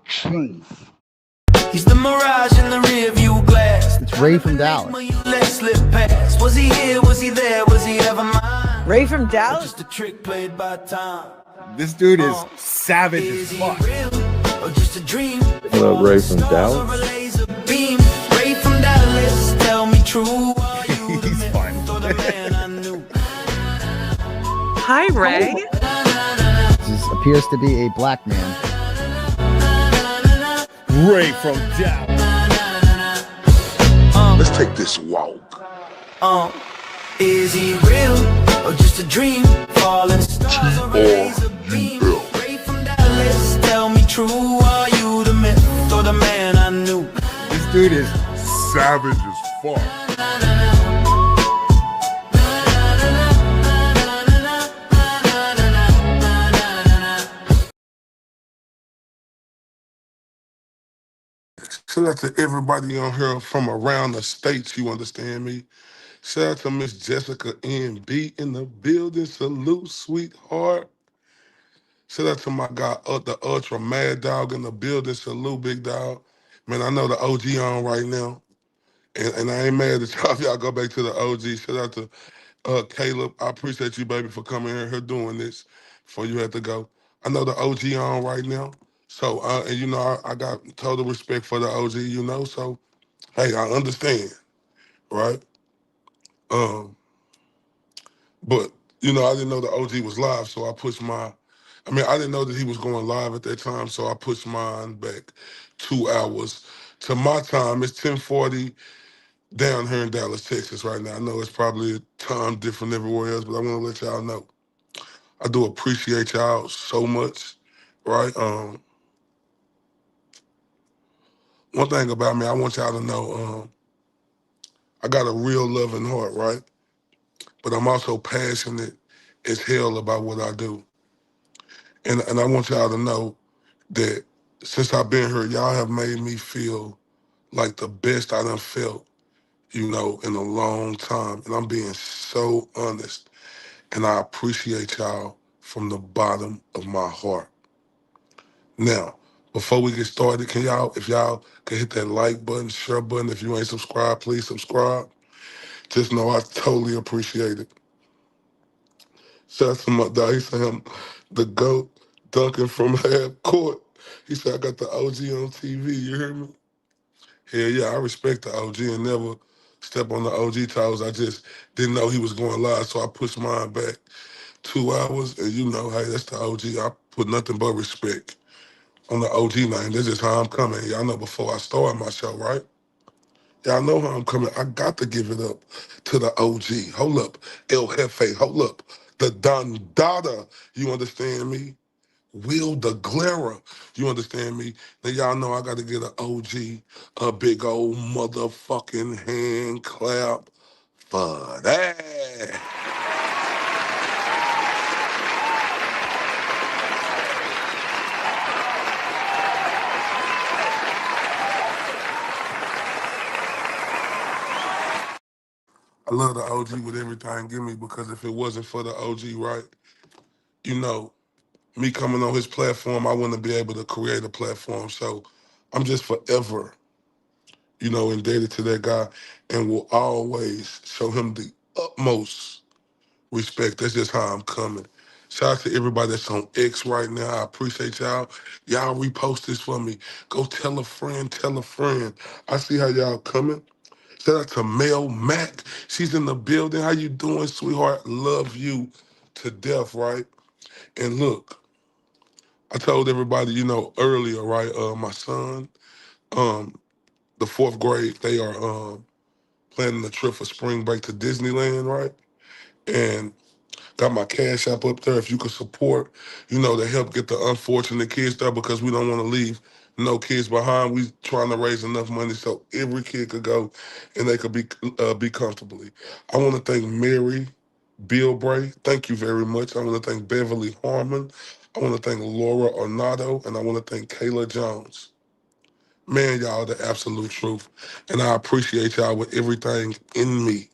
Truth. He's the mirage in the rearview glass. It's Ray from Dallas. When you let slip past. Was he here? Was he there? Was he ever mine? Ray from Dallas? Just a trick played by time. This dude is savage as fuck. Or just a dream? What up, Ray from Dallas? Ray from Dallas, tell me true. He's fun. Hi, Ray. This appears to be a black man. Ray from Dallas. Let's take this walk. Is he real or just a dream? Falling stars or a laser beam? Ray from Dallas, tell me true. Are you the myth or the man I knew? This dude is Savage as fuck. Shout out to everybody on here from around the states, you understand me? Shout out to Miss Jessica NB in the building. Salute, sweetheart. Shout out to my guy, the Ultra Mad Dog in the building. Salute, big dog. Man, I know the OG on right now. And I ain't mad at y'all if y'all go back to the OG. Shout out to Caleb. I appreciate you, baby, for coming here doing this before you had to go. I know the OG on right now. So, and you know, I got total respect for the OG, you know. So, hey, I understand, right? But, you know, I didn't know the OG was live, so I pushed I didn't know that he was going live at that time, so I pushed mine back 2 hours. To my time, it's 10:40 down here in Dallas, Texas right now. I know it's probably a time different everywhere else, but I want to let y'all know. I do appreciate y'all so much, right? One thing about me, I want y'all to know, I got a real loving heart, right? But I'm also passionate as hell about what I do. And I want y'all to know that since I've been here, y'all have made me feel like the best I done felt, you know, in a long time. And I'm being so honest. And I appreciate y'all from the bottom of my heart. Now, before we get started, if y'all can hit that like button, share button. If you ain't subscribed, please subscribe. Just know I totally appreciate it. Shout out to my dog. He said I'm the GOAT dunking from half court. He said I got the OG on TV. You hear me? Hell yeah, I respect the OG and never step on the OG toes. I just didn't know he was going live, so I pushed mine back 2 hours. And you know, hey, that's the OG. I put nothing but respect on the OG name. That's just how I'm coming. Y'all know before I started my show, right? Y'all know how I'm coming. I got to give it up to the OG. Hold up. El Jefe. Hold up. The Don Dada. You understand me? Will the Glera. You understand me? Now y'all know I got to get an OG a big old motherfucking hand clap for that. I love the OG with everything give me because if it wasn't for the OG, right, you know, me coming on his platform, I wouldn't be able to create a platform. So I'm just forever, you know, indebted to that guy and will always show him the utmost respect. That's just how I'm coming. Shout out to everybody that's on X right now. I appreciate y'all. Y'all repost this for me. Go tell a friend, tell a friend. I see how y'all coming. Shout out to Mel Mack. She's in the building. How you doing, sweetheart? Love you to death, right? And look, I told everybody, you know, earlier, right? My son, the fourth grade, they are planning a trip for spring break to Disneyland, right? And got my cash app up there. If you could support, you know, to help get the unfortunate kids there because we don't want to leave no kids behind. We trying to raise enough money so every kid could go and they could be comfortably. I want to thank Mary Bilbray. Thank you very much. I want to thank Beverly Harmon. I want to thank Laura Ornato, and I want to thank Kayla Jones. Man, y'all, the absolute truth. And I appreciate y'all with everything in me,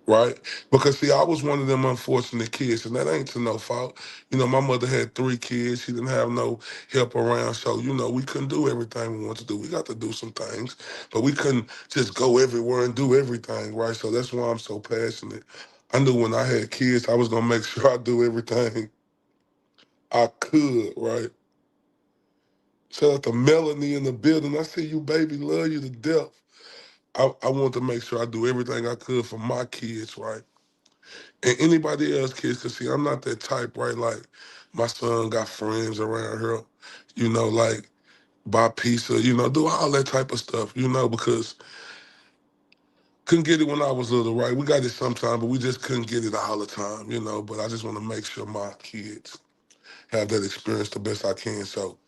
right? Because see, I was one of them unfortunate kids, and that ain't to no fault. You know, my mother had 3 kids. She didn't have no help around, so you know, we couldn't do everything we wanted to do. We got to do some things, but we couldn't just go everywhere and do everything, right? So that's why I'm so passionate. I knew when I had kids, I was gonna make sure I do everything I could, right? Shout out to Melanie in the building. I see you, baby. Love you to death. I want to make sure I do everything I could for my kids, right? And anybody else kids, cause see, I'm not that type, right? Like my son got friends around here, you know, like buy pizza, you know, do all that type of stuff, you know, because couldn't get it when I was little, right? We got it sometime, but we just couldn't get it all the time, you know. But I just want to make sure my kids have that experience the best I can. So,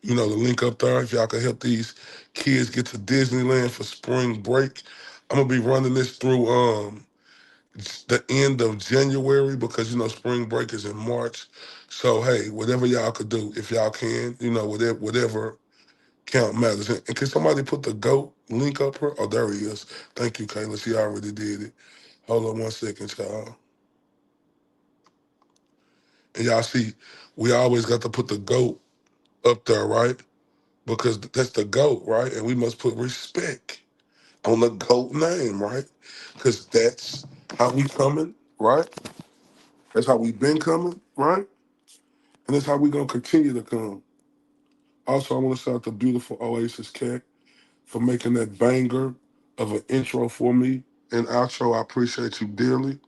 you know, the link up there, if y'all can help these kids get to Disneyland for spring break, I'm gonna be running this through the end of January because you know spring break is in March. So hey, whatever y'all could do, if y'all can, you know, whatever count matters. And can somebody put the GOAT link up here? Oh, there he is. Thank you, Kayla. She already did it. Hold on 1 second, y'all. And y'all see, we always got to put the GOAT up there, right? Because that's the GOAT, right? And we must put respect on the GOAT name, right? Because that's how we coming, right? That's how we been coming, right? And that's how we gonna continue to come. Also, I want to shout out the beautiful Oasis Cat for making that banger of an intro for me and outro. I appreciate you dearly.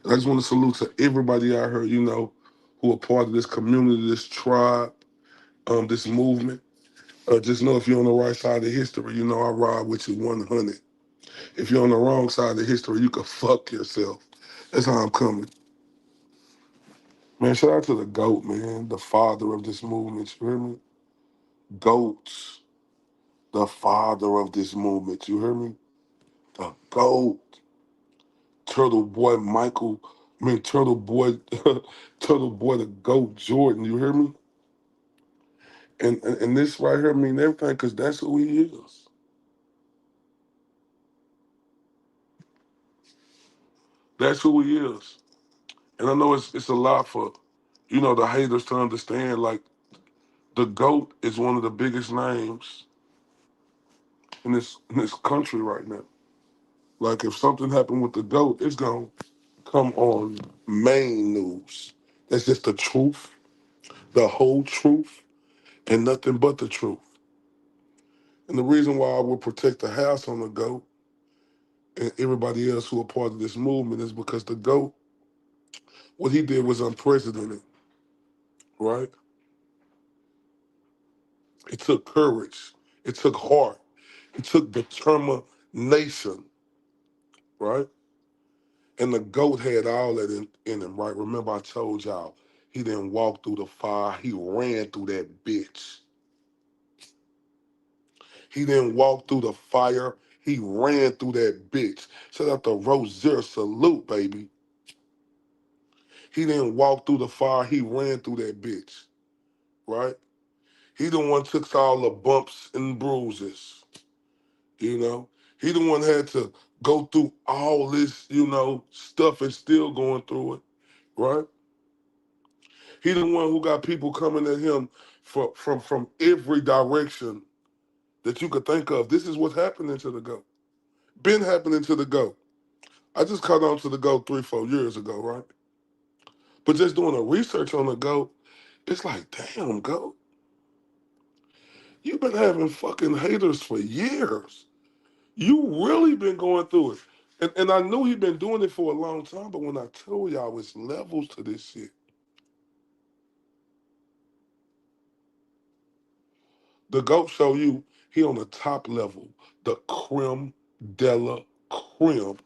And I just want to salute to everybody out here, you know, who are part of this community, this tribe, this movement. Just know if you're on the right side of history, you know I ride with you 100. If you're on the wrong side of history, you can fuck yourself. That's how I'm coming. Man, shout out to the GOAT, man, the father of this movement. You hear me? GOATs, the father of this movement. You hear me? The GOAT. Turtle Boy Michael. I mean, Turtle Boy, Turtle Boy, the GOAT Jordan. You hear me? And this right here mean everything because that's who he is. That's who he is. And I know it's a lot for, you know, the haters to understand. Like, the GOAT is one of the biggest names in this country right now. Like, if something happened with the GOAT, it's gonna come on main news. That's just the truth, the whole truth, and nothing but the truth. And the reason why I will protect the house on the GOAT and everybody else who are part of this movement is because the GOAT, what he did was unprecedented, right? It took courage, it took heart, it took determination, right? And the GOAT had all that in him, right? Remember I told y'all, he didn't walk through the fire, he ran through that bitch. He didn't walk through the fire, he ran through that bitch. Shout out to Rozier, salute, baby. He didn't walk through the fire, he ran through that bitch, right? He the one took all the bumps and bruises, you know? He the one had to go through all this, you know, stuff and still going through it, right? He the one who got people coming at him from every direction that you could think of. This is what's happening to the GOAT. Been happening to the GOAT. I just caught on to the GOAT 3, 4 years ago, right? But just doing a research on the GOAT, it's like, damn, GOAT, you've been having fucking haters for years. You really been going through it. And I knew he'd been doing it for a long time, but when I told y'all it's levels to this shit, the GOAT show you he on the top level, the creme de la creme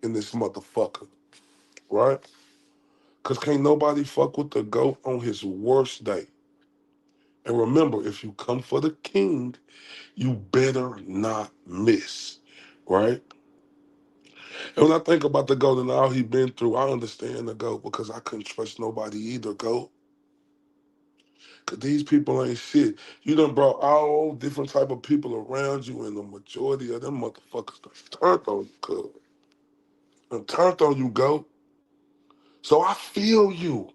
in this motherfucker, right? Because can't nobody fuck with the GOAT on his worst day. And remember, if you come for the king, you better not miss, right? And when I think about the GOAT and all he been through, I understand the GOAT because I couldn't trust nobody either, GOAT. Because these people ain't shit. You done brought all different type of people around you, and the majority of them motherfuckers done turned on you, cuz. and turned on you, GOAT. So I feel you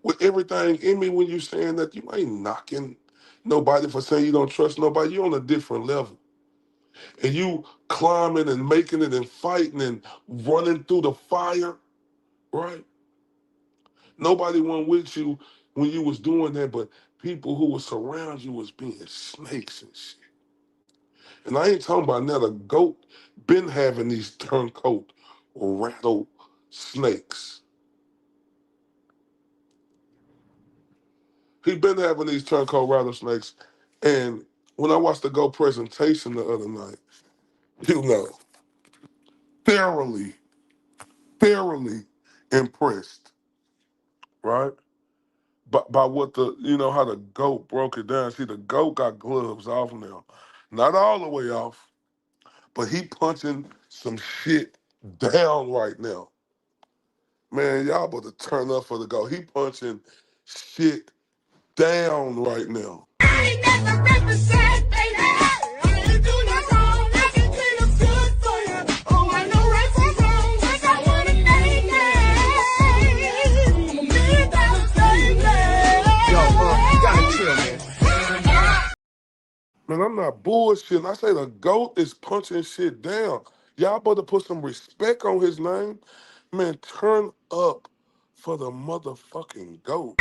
with everything in me when you saying that. You ain't knocking nobody for saying you don't trust nobody. You on a different level. And you climbing and making it and fighting and running through the fire, right? Nobody went with you when you was doing that, but people who was around you was being snakes and shit. And I ain't talking about now. The GOAT been having these turncoat rattle snakes. He been having these turncoat rattlesnakes. And when I watched the GOAT presentation the other night, you know, thoroughly impressed, right? By what how the GOAT broke it down. See, the GOAT got gloves off now. Not all the way off, but he punching some shit down right now. Man, y'all better turn up for the GOAT. He punching shit down right now. Man, I'm not bullshitting. I say the GOAT is punching shit down. Y'all better put some respect on his name. Man, turn up for the motherfucking GOAT.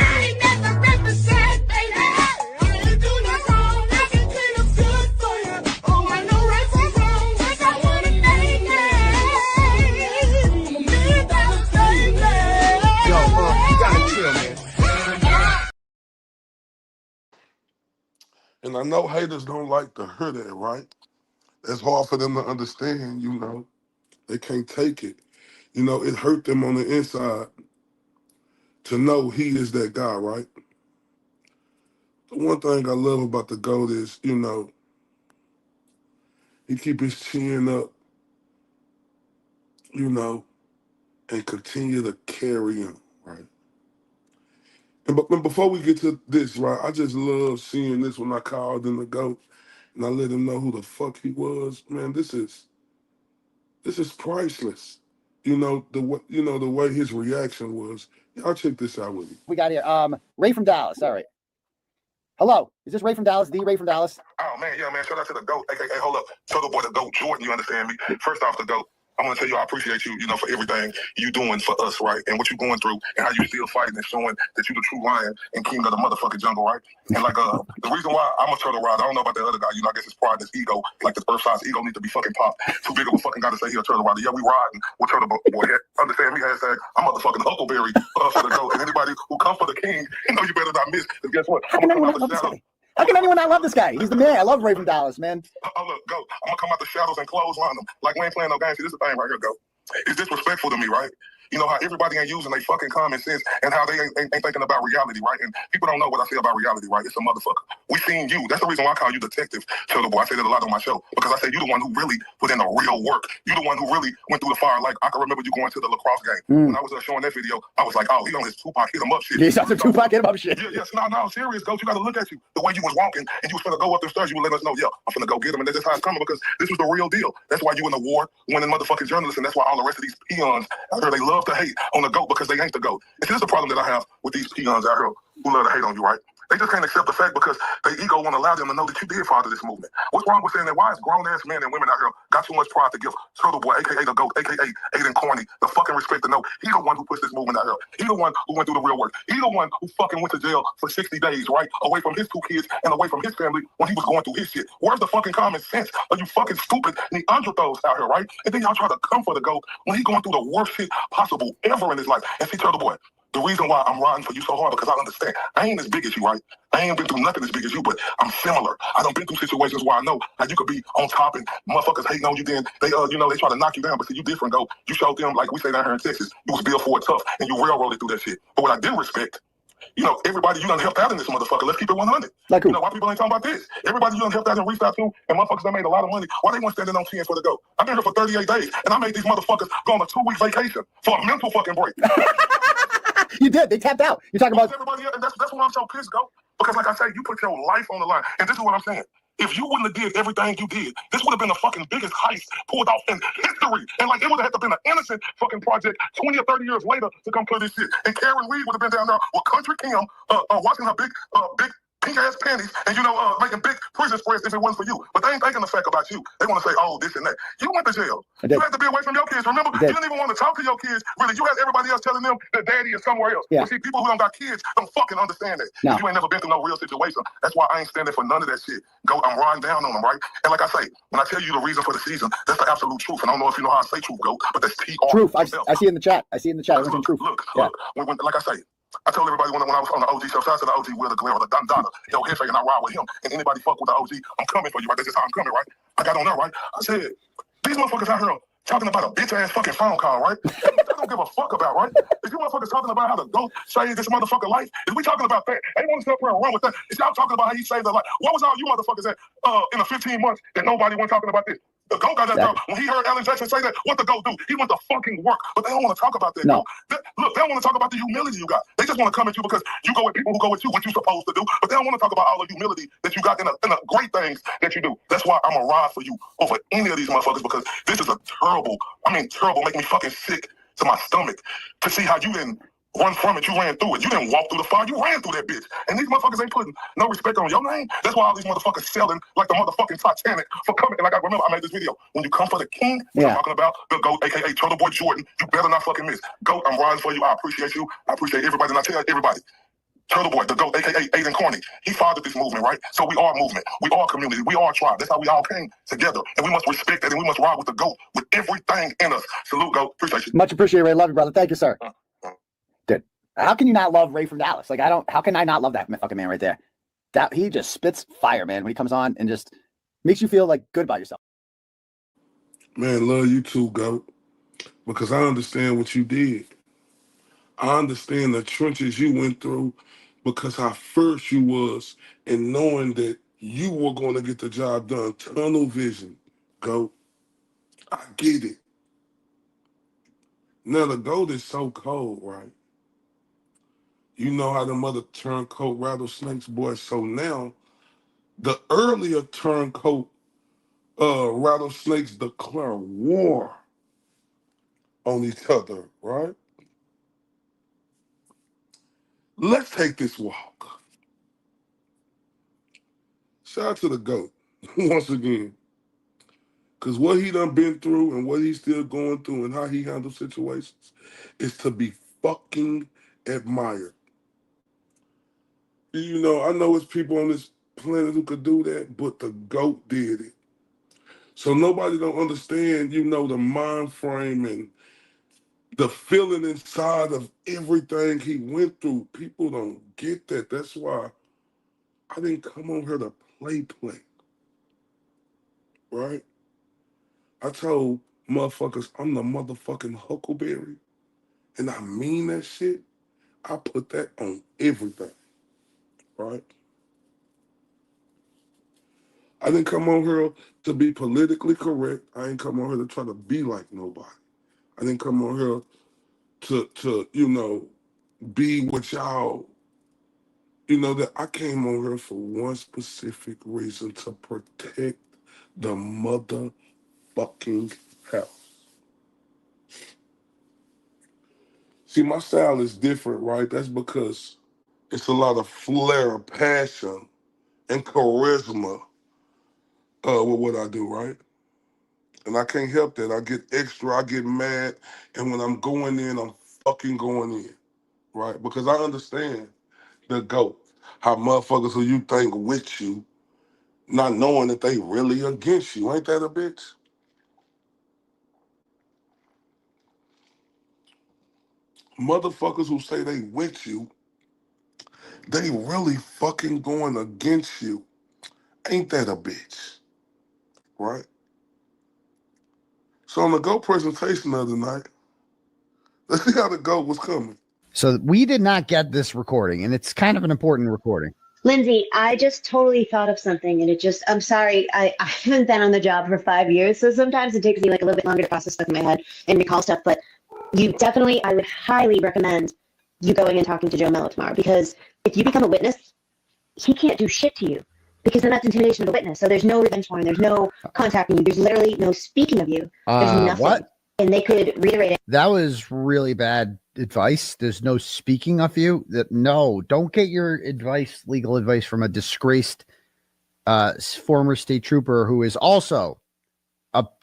And I know haters don't like to hear that, right? It's hard for them to understand, They can't take it. It hurt them on the inside to know he is that guy, right? The one thing I love about the GOAT is, he keep his chin up, and continue to carry him, right? And before we get to this, right, I just love seeing this when I called him the GOAT and I let him know who the fuck he was. Man, this is priceless. The way his reaction was. Y'all check this out with me. We got here. Ray from Dallas. All right. Hello. Is this Ray from Dallas? The Ray from Dallas? Oh man, yeah, man. Shout out to the GOAT. Hey, hold up. Tell the boy the GOAT Jordan, you understand me? First off, the GOAT. I want to tell you I appreciate you, for everything you doing for us, right? And what you going through and how you still fighting and showing that you the true lion and king of the motherfucking jungle, right? And the reason why I'm a turtle rider, I don't know about the other guy, I guess his pride, his ego, like this earth-size ego need to be fucking popped. Too big of a fucking guy to say he a turtle rider. Yeah, we riding with turtle boy. Understand me? Hashtag, I'm motherfucking Huckleberry for the GOAT. And anybody who come for the king, you better not miss. Because guess what? How can anyone not love this guy? He's the man. I love Ray from Dallas, man. Oh, look, GOAT. I'm going to come out the shadows and clothesline them. Like we ain't playing no games. See, this is the thing right here, GOAT. It's disrespectful to me, right? You know how everybody ain't using their fucking common sense and how they ain't thinking about reality, right? And people don't know what I say about reality, right? It's a motherfucker. We seen you. That's the reason why I call you Detective Turtle Boy. I say that a lot on my show because I say you the one who really put in the real work. You the one who really went through the fire. Like I can remember you going to the lacrosse game. When I was showing that video, I was like, oh, he on his Tupac hit him up shit. He's on the Tupac hit him up shit. Yes, no, serious, GOAT. You got to look at you. The way you was walking and you was finna go up the stairs, you would let us know, yeah, I'm finna go get him. And that's just how it's coming because this was the real deal. That's why you an award-winning motherfucking journalist, and that's why all the rest of these peons out here, they love to hate on the GOAT because they ain't the GOAT. And here's the problem that I have with these peons out here who love to hate on you, right? They just can't accept the fact because their ego won't allow them to know that you did father this movement. What's wrong with saying that? Why is grown-ass men and women out here got too much pride to give Turtle Boy, a.k.a. the GOAT, a.k.a. Aiden Corny, the fucking respect to know he the one who pushed this movement out here. He the one who went through the real work. He the one who fucking went to jail for 60 days, right? Away from his 2 kids and away from his family when he was going through his shit. Where's the fucking common sense? Are you fucking stupid Neanderthals out here, right? And then y'all try to come for the GOAT when he going through the worst shit possible ever in his life. And see, Turtle Boy, the reason why I'm riding for you so hard because I understand. I ain't as big as you, right? I ain't been through nothing as big as you, but I'm similar. I done been through situations where I know how you could be on top and motherfuckers hating on you. Then they, they try to knock you down, but see, you different, GOAT. You showed them, like we say down here in Texas, you was built for it tough, and you railroaded through that shit. But what I did respect, everybody you done helped out in this motherfucker. Let's keep it 100. Like who? Why people ain't talking about this? Everybody you done helped out and reached out to, and motherfuckers that made a lot of money. Why they weren't standing on 10 for the GOAT? I've been here for 38 days, and I made these motherfuckers go on a 2-week vacation for a mental fucking break. You did. They tapped out. You're talking about everybody, and that's why I'm so pissed, GOAT. Because like I say, you put your life on the line. And this is what I'm saying. If you wouldn't have did everything you did, this would have been the fucking biggest heist pulled off in history. And like it would have had to been an innocent fucking project 20 or 30 years later to come clear this shit. And Karen Reed would have been down there with Country Kim, watching her big pink ass panties and making big prison spreads if it wasn't for you. But they ain't thinking the fact about you. They want to say, oh, this and that. You went to jail. You had to be away from your kids. Remember, you didn't even want to talk to your kids. Really, you had everybody else telling them that daddy is somewhere else. Yeah. But see, people who don't got kids don't fucking understand that. No. You ain't never been through no real situation. That's why I ain't standing for none of that shit. I'm riding down on them, right? And like I say, when I tell you the reason for the season, that's the absolute truth. And I don't know if you know how I say truth, go, but that's TR. Truth. I see in the chat. I see in the chat. Everything truth. Look. When, like I say, I told everybody when I was on the OG show, shout out to the OG Will the Glare, the Don Donna, Hefe, and I ride with him. And anybody fuck with the OG, I'm coming for you, right? That's just how I'm coming, right? I got on there, right? I said, these motherfuckers out here talking about a bitch-ass fucking phone call, right? They don't give a fuck about, right? If you motherfuckers talking about how to go save this motherfucker life, if we talking about that, they want to step around and run with that. If y'all talking about how he saved their life, what was all you motherfuckers at in the 15 months that nobody went talking about this? The GOAT got that girl. When he heard Alan Jackson say that, what the GOAT do? He went to fucking work. But they don't want to talk about that. No. Look, they don't want to talk about the humility you got. They just want to come at you because you go with people who go with you, what you're supposed to do. But they don't want to talk about all the humility that you got in the great things that you do. That's why I'm a ride for you over any of these motherfuckers, because this is a terrible, make me fucking sick to my stomach to see how you didn't run from it. You ran through it. You didn't walk through the fire. You ran through that bitch. And these motherfuckers ain't putting no respect on your name. That's why all these motherfuckers selling like the motherfucking Titanic for coming. And like I remember, I made this video. When you come for the king, I'm talking about the GOAT, a.k.a. Turtle Boy Jordan, you better not fucking miss. GOAT, I'm riding for you. I appreciate you. I appreciate everybody. And I tell everybody, Turtle Boy, the GOAT, a.k.a. Aiden Corney, he fathered this movement, right? So we are a movement. We are a community. We are a tribe. That's how we all came together. And we must respect that, and we must ride with the GOAT with everything in us. Salute, GOAT. Appreciate you. Much appreciated, Ray. Love you, brother. Thank you, sir. Dude, how can you not love Ray from Dallas? Like, how can I not love that fucking man right there? He just spits fire, man, when he comes on and just makes you feel like good about yourself. Man, love you too, GOAT, because I understand what you did. I understand the trenches you went through, because how first you was, and knowing that you were going to get the job done. Tunnel vision, GOAT. I get it. Now the GOAT is so cold, right? You know how the mother turncoat rattlesnakes, boy. So now, the earlier turncoat rattlesnakes declare war on each other, right? Let's take this walk. Shout out to the GOAT once again, because what he done been through and what he's still going through and how he handles situations is to be fucking admired. You know, I know it's people on this planet who could do that, but the GOAT did it. So nobody don't understand, the mind frame and the feeling inside of everything he went through. People don't get that. That's why I didn't come on here to play, right? I told motherfuckers I'm the motherfucking Huckleberry, and I mean that shit. I put that on everything, right? I didn't come on here to be politically correct. I ain't come on here to try to be like nobody. I didn't come on here to be with y'all. That I came on here for one specific reason: to protect the motherfucking house. See, my style is different, right? That's because it's a lot of flair, passion, and charisma with what I do, right? And I can't help that. I get extra, I get mad, and when I'm going in, I'm fucking going in, right? Because I understand the GOAT, how motherfuckers who you think with you, not knowing that they really against you. Ain't that a bitch? Motherfuckers who say they with you, they really fucking going against you. Ain't that a bitch? Right? So on the GOAT presentation the other night, let's see how the GOAT was coming. So we did not get this recording, and it's kind of an important recording. Lindsay, I just totally thought of something, and I'm sorry, I haven't been on the job for 5 years, so sometimes it takes me like a little bit longer to process stuff in my head and recall stuff, but I would highly recommend you going and talking to Joe Mello tomorrow, because if you become a witness, he can't do shit to you. because then that's intimidation of the witness. So there's no revenge porn. There's no contacting you. There's literally no speaking of you. There's nothing. What? And they could reiterate it. That was really bad advice. There's no speaking of you. No, don't get your advice, legal advice, from a disgraced former state trooper who is also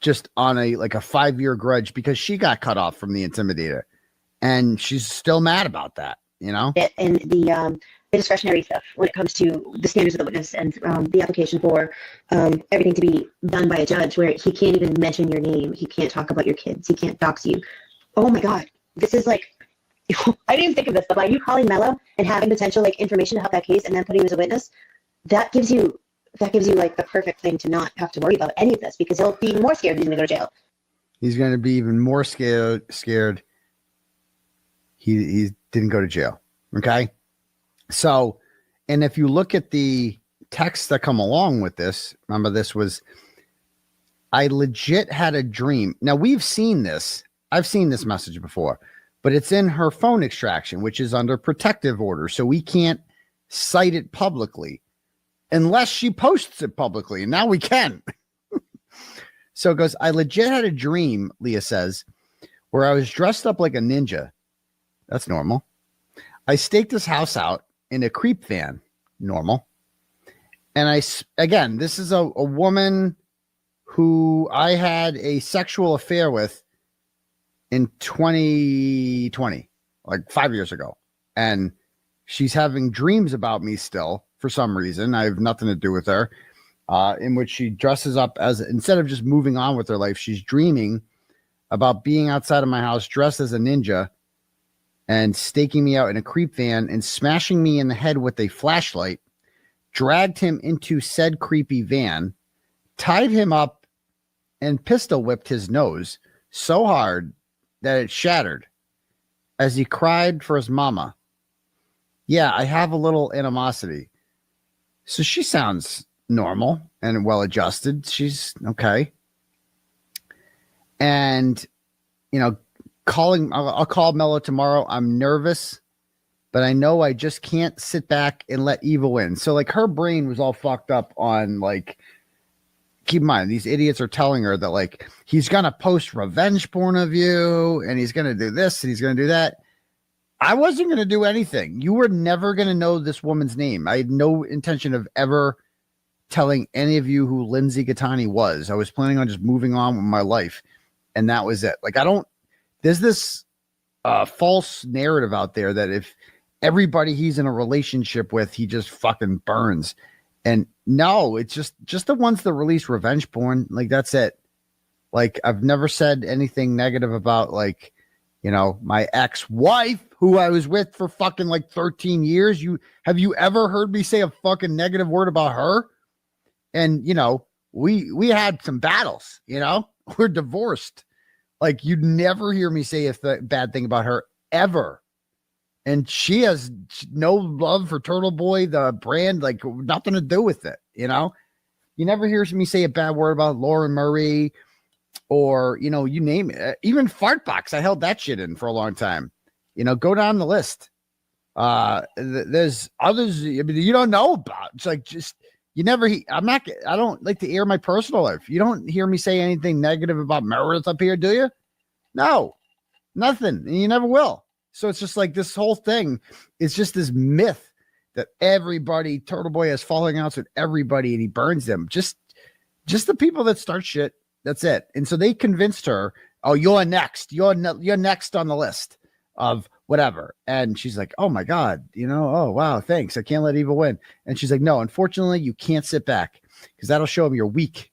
just on a 5-year grudge because she got cut off from the intimidator, and she's still mad about that. And the discretionary stuff when it comes to the standards of the witness and the application for everything to be done by a judge, where he can't even mention your name, he can't talk about your kids, he can't dox you. Oh my God, this is like, I didn't even think of this, but by you calling Mello and having potential information to help that case and then putting him as a witness, that gives you like the perfect thing to not have to worry about any of this, because he'll be more scared he's going to go to jail. He's going to be even more scared. He didn't go to jail. Okay. So, and if you look at the texts that come along with this, remember this was, I legit had a dream. Now we've seen this. I've seen this message before, but it's in her phone extraction, which is under protective order. So we can't cite it publicly unless she posts it publicly. And now we can. So it goes, I legit had a dream, Leah says, where I was dressed up like a ninja. That's normal. I staked this house out in a creep van. Normal. And again, this is a woman who I had a sexual affair with in 2020, like 5 years ago. And she's having dreams about me still for some reason. I have nothing to do with her, in which she dresses up as, instead of just moving on with her life, she's dreaming about being outside of my house dressed as a ninja and staking me out in a creep van and smashing me in the head with a flashlight, dragged him into said creepy van, tied him up, and pistol whipped his nose so hard that it shattered as he cried for his mama. Yeah, I have a little animosity. So she sounds normal and well-adjusted. She's okay. And, I'll call Mello tomorrow. I'm nervous, but I know I just can't sit back and let evil win. So her brain was all fucked up on keep in mind, these idiots are telling her that he's going to post revenge porn of you and he's going to do this and he's going to do that. I wasn't going to do anything. You were never going to know this woman's name. I had no intention of ever telling any of you who Lindsay Gattani was. I was planning on just moving on with my life. And that was it. There's this false narrative out there that if everybody he's in a relationship with, he just fucking burns. And no, it's just the ones that release revenge porn. That's it. I've never said anything negative about my ex-wife who I was with for fucking 13 years. Have you ever heard me say a fucking negative word about her? And we had some battles, we're divorced. You'd never hear me say a bad thing about her ever. And she has no love for Turtle Boy, the brand, nothing to do with it. You never hear me say a bad word about Lauren Murray or, you name it. Even Fartbox, I held that shit in for a long time. Go down the list. There's others you don't know about. It's you never, I don't like to air my personal life. You don't hear me say anything negative about Meredith up here, do you? No, nothing. And you never will. So it's just this whole thing is just this myth that Turtle Boy has falling outs with everybody and he burns them. Just the people that start shit. That's it. And so they convinced her, oh, you're next. You're next on the list of whatever. And she's like, oh my God, oh wow, thanks. I can't let evil win. And she's like, no, unfortunately you can't sit back because that'll show him you're weak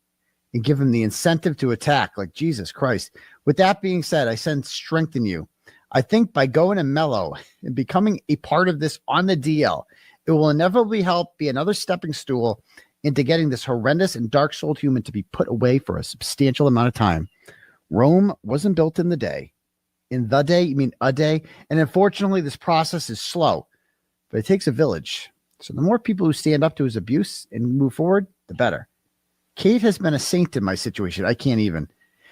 and give him the incentive to attack. Jesus Christ. With that being said, I sense strength in you. I think by going to Mello and becoming a part of this on the DL, it will inevitably help be another stepping stool into getting this horrendous and dark-souled human to be put away for a substantial amount of time. Rome wasn't built in the day. In the day, you mean a day? And unfortunately, this process is slow, but it takes a village. So the more people who stand up to his abuse and move forward, the better. Kate has been a saint in my situation. I can't even.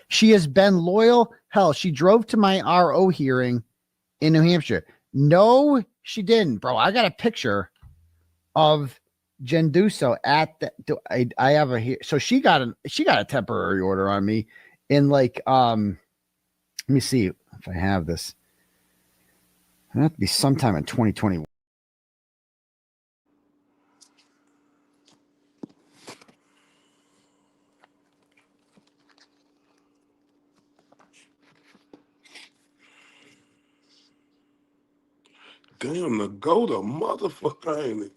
She has been loyal. Hell, she drove to my RO hearing in New Hampshire. No, she didn't, bro. I got a picture of Genduso at the I have her here. So she got a temporary order on me in like let me see if I have this. It have to be sometime in 2021. Damn, the go to motherfucker, ain't it?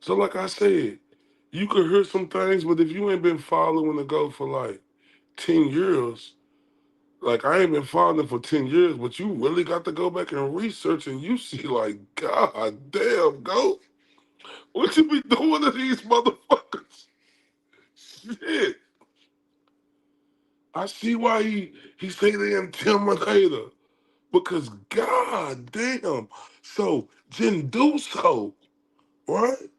So like I said, you could hear some things, but if you ain't been following the go for like 10 years, like I ain't been following for 10 years, but you really got to go back and research and you see like, God damn, go. What you be doing to these motherfuckers? Shit. I see why he say the intimidator. Because God damn. So Genduso, right?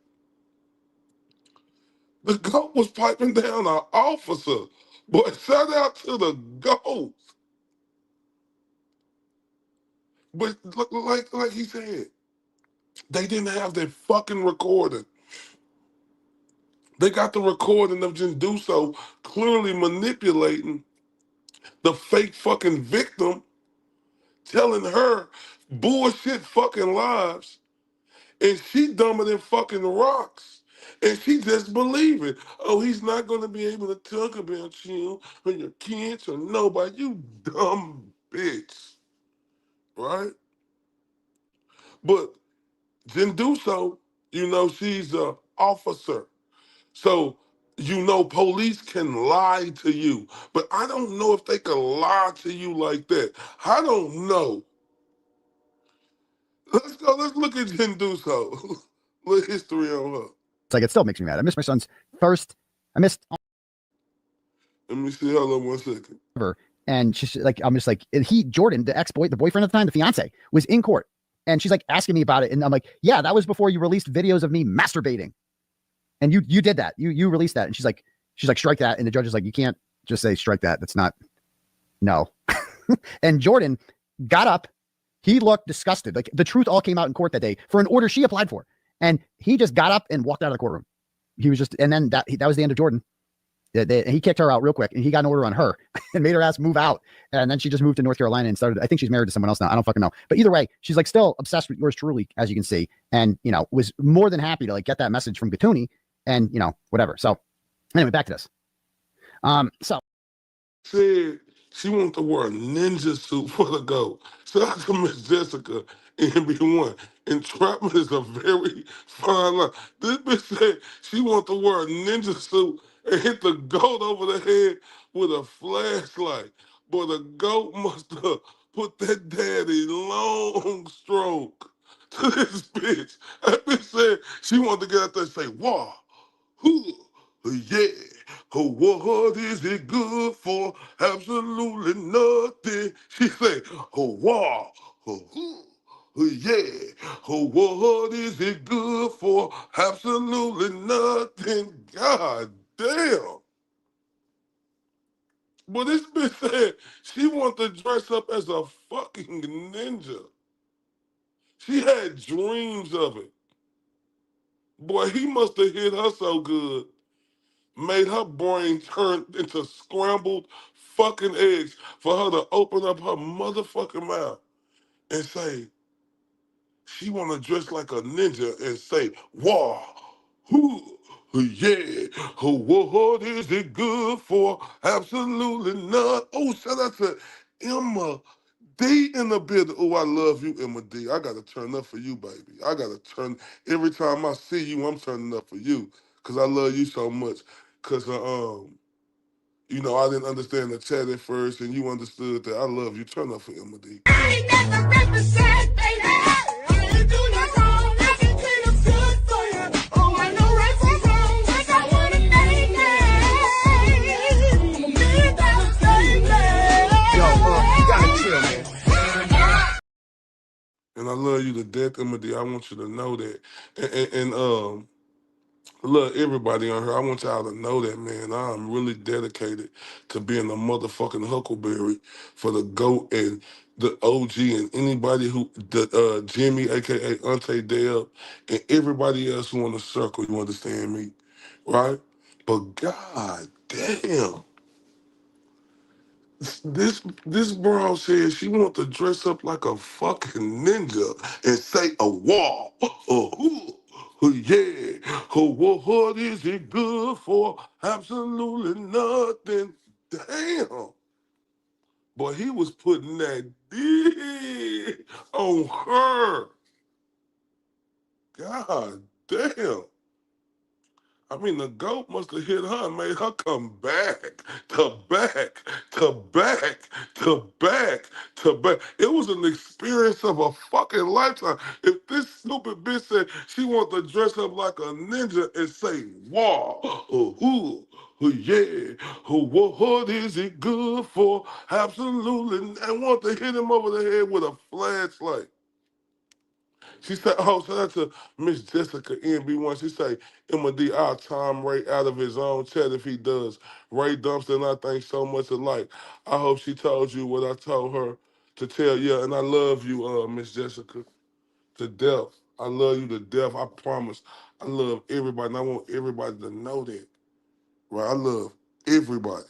The GOAT was piping down an officer. Boy, shout out to the GOAT. But like he said, they didn't have their fucking recording. They got the recording of Genduso clearly manipulating the fake fucking victim, telling her bullshit fucking lies, and she dumber than fucking rocks. And she just believe it. Oh, he's not gonna be able to talk about you or your kids or nobody. You dumb bitch. Right? But Genduso, she's a officer. So, police can lie to you. But I don't know if they can lie to you like that. I don't know. Let's look at Genduso. Little history on her. It's like it still makes me mad. I missed my son's first. I missed. Let me see. Hold on 1 second. And she's like, I'm just like, Jordan, the boyfriend at the time, the fiance, was in court. And she's like asking me about it. And I'm like, yeah, that was before you released videos of me masturbating. And you did that. You released that. And she's like, strike that. And the judge is like, you can't just say strike that. That's not, no. And Jordan got up. He looked disgusted. Like the truth all came out in court that day for an order she applied for. And he just got up and walked out of the courtroom. He was just, and then that was the end of Jordan. He kicked her out real quick and he got an order on her and made her ass move out. And then she just moved to North Carolina and started, I think she's married to someone else now. I don't fucking know. But either way, she's like still obsessed with yours truly, as you can see. And, was more than happy to like get that message from Gatuni and, whatever. So anyway, back to this. So said she wanted to wear a ninja suit for the GOAT. Shout out to Miss Jessica in NB1. Entrapment is a very fine line. This bitch said she wanted to wear a ninja suit and hit the GOAT over the head with a flashlight. But the GOAT must have put that daddy long stroke to this bitch. That bitch said she wanted to get out there and say, wow, who, yeah. Oh, what is it good for? Absolutely nothing. She said, oh, wow. Oh, yeah. Oh, what is it good for? Absolutely nothing. God damn. But this bitch said she wanted to dress up as a fucking ninja. She had dreams of it. Boy, he must have hit her so good, made her brain turn into scrambled fucking eggs for her to open up her motherfucking mouth and say she want to dress like a ninja and say, wow, who, yeah, what is it good for? Absolutely not. Oh, shout out to Emma D in the building. Oh, I love you, Emma D. I got to turn up for you, baby. I got to every time I see you, I'm turning up for you because I love you so much. Because, I didn't understand the chat at first, and you understood that I love you. Turn up for Emma D. I ain't never represent, baby. I ain't do no wrong. I can clean up good for you. Oh, I know right from wrong. 'Cause I wanna make it. Yo, you gotta chill, man. And I love you to death, Emma D. I want you to know that. And Look, everybody on here, I want y'all to know that, man. I'm really dedicated to being a motherfucking huckleberry for the GOAT and the OG and anybody who, Jimmy, aka Auntie Deb, and everybody else who on the circle, you understand me, right? But god damn, this bro said she want to dress up like a fucking ninja and say a wall. Oh, yeah. Oh, what is it good for? Absolutely nothing. Damn. Boy, he was putting that D on her. God damn. I mean, the GOAT must have hit her and made her come back, to back, to back, to back, to back. It was an experience of a fucking lifetime. If this stupid bitch said she want to dress up like a ninja and say, wow, yeah, what is it good for? Absolutely. And want to hit him over the head with a flashlight. She said, oh, shout out to Miss Jessica NB1. She say, M&D, I'll Tom Ray out of his own chat if he does. Ray Dumpster and I think so much alike. I hope she told you what I told her to tell you. And I love you, Miss Jessica, to death. I love you to death. I promise. I love everybody, and I want everybody to know that. Right? I love everybody.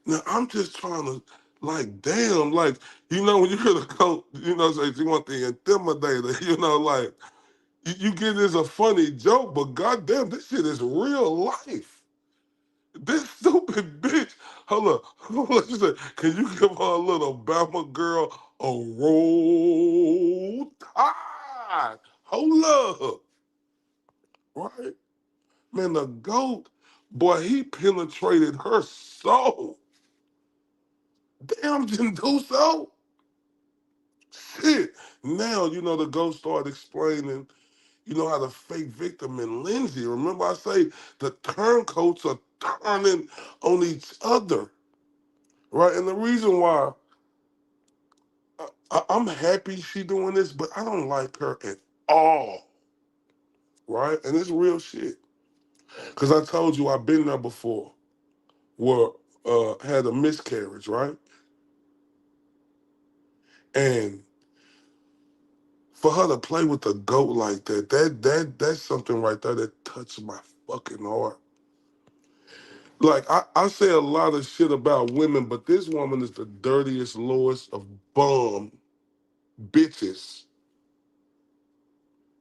Now, I'm just trying to, like, damn, like, when you hear the coach, say she want the intimidator, like, you get it as a funny joke, but goddamn, this shit is real life. This stupid bitch. Hold up. She said, can you give her a little Bama girl a roll tide? Hold up. Right? Man, the GOAT, boy, he penetrated her soul. Damn, didn't do so. Shit. Now, the GOAT started explaining how the fake victim and Lindsay. Remember I say the turncoats are turning on each other, right? And the reason why I'm happy she doing this, but I don't like her at all, right? And it's real shit. Because I told you I've been there before where had a miscarriage, right? And for her to play with the GOAT like that's something right there that touched my fucking heart. Like, I say a lot of shit about women, but this woman is the dirtiest, lowest of bum bitches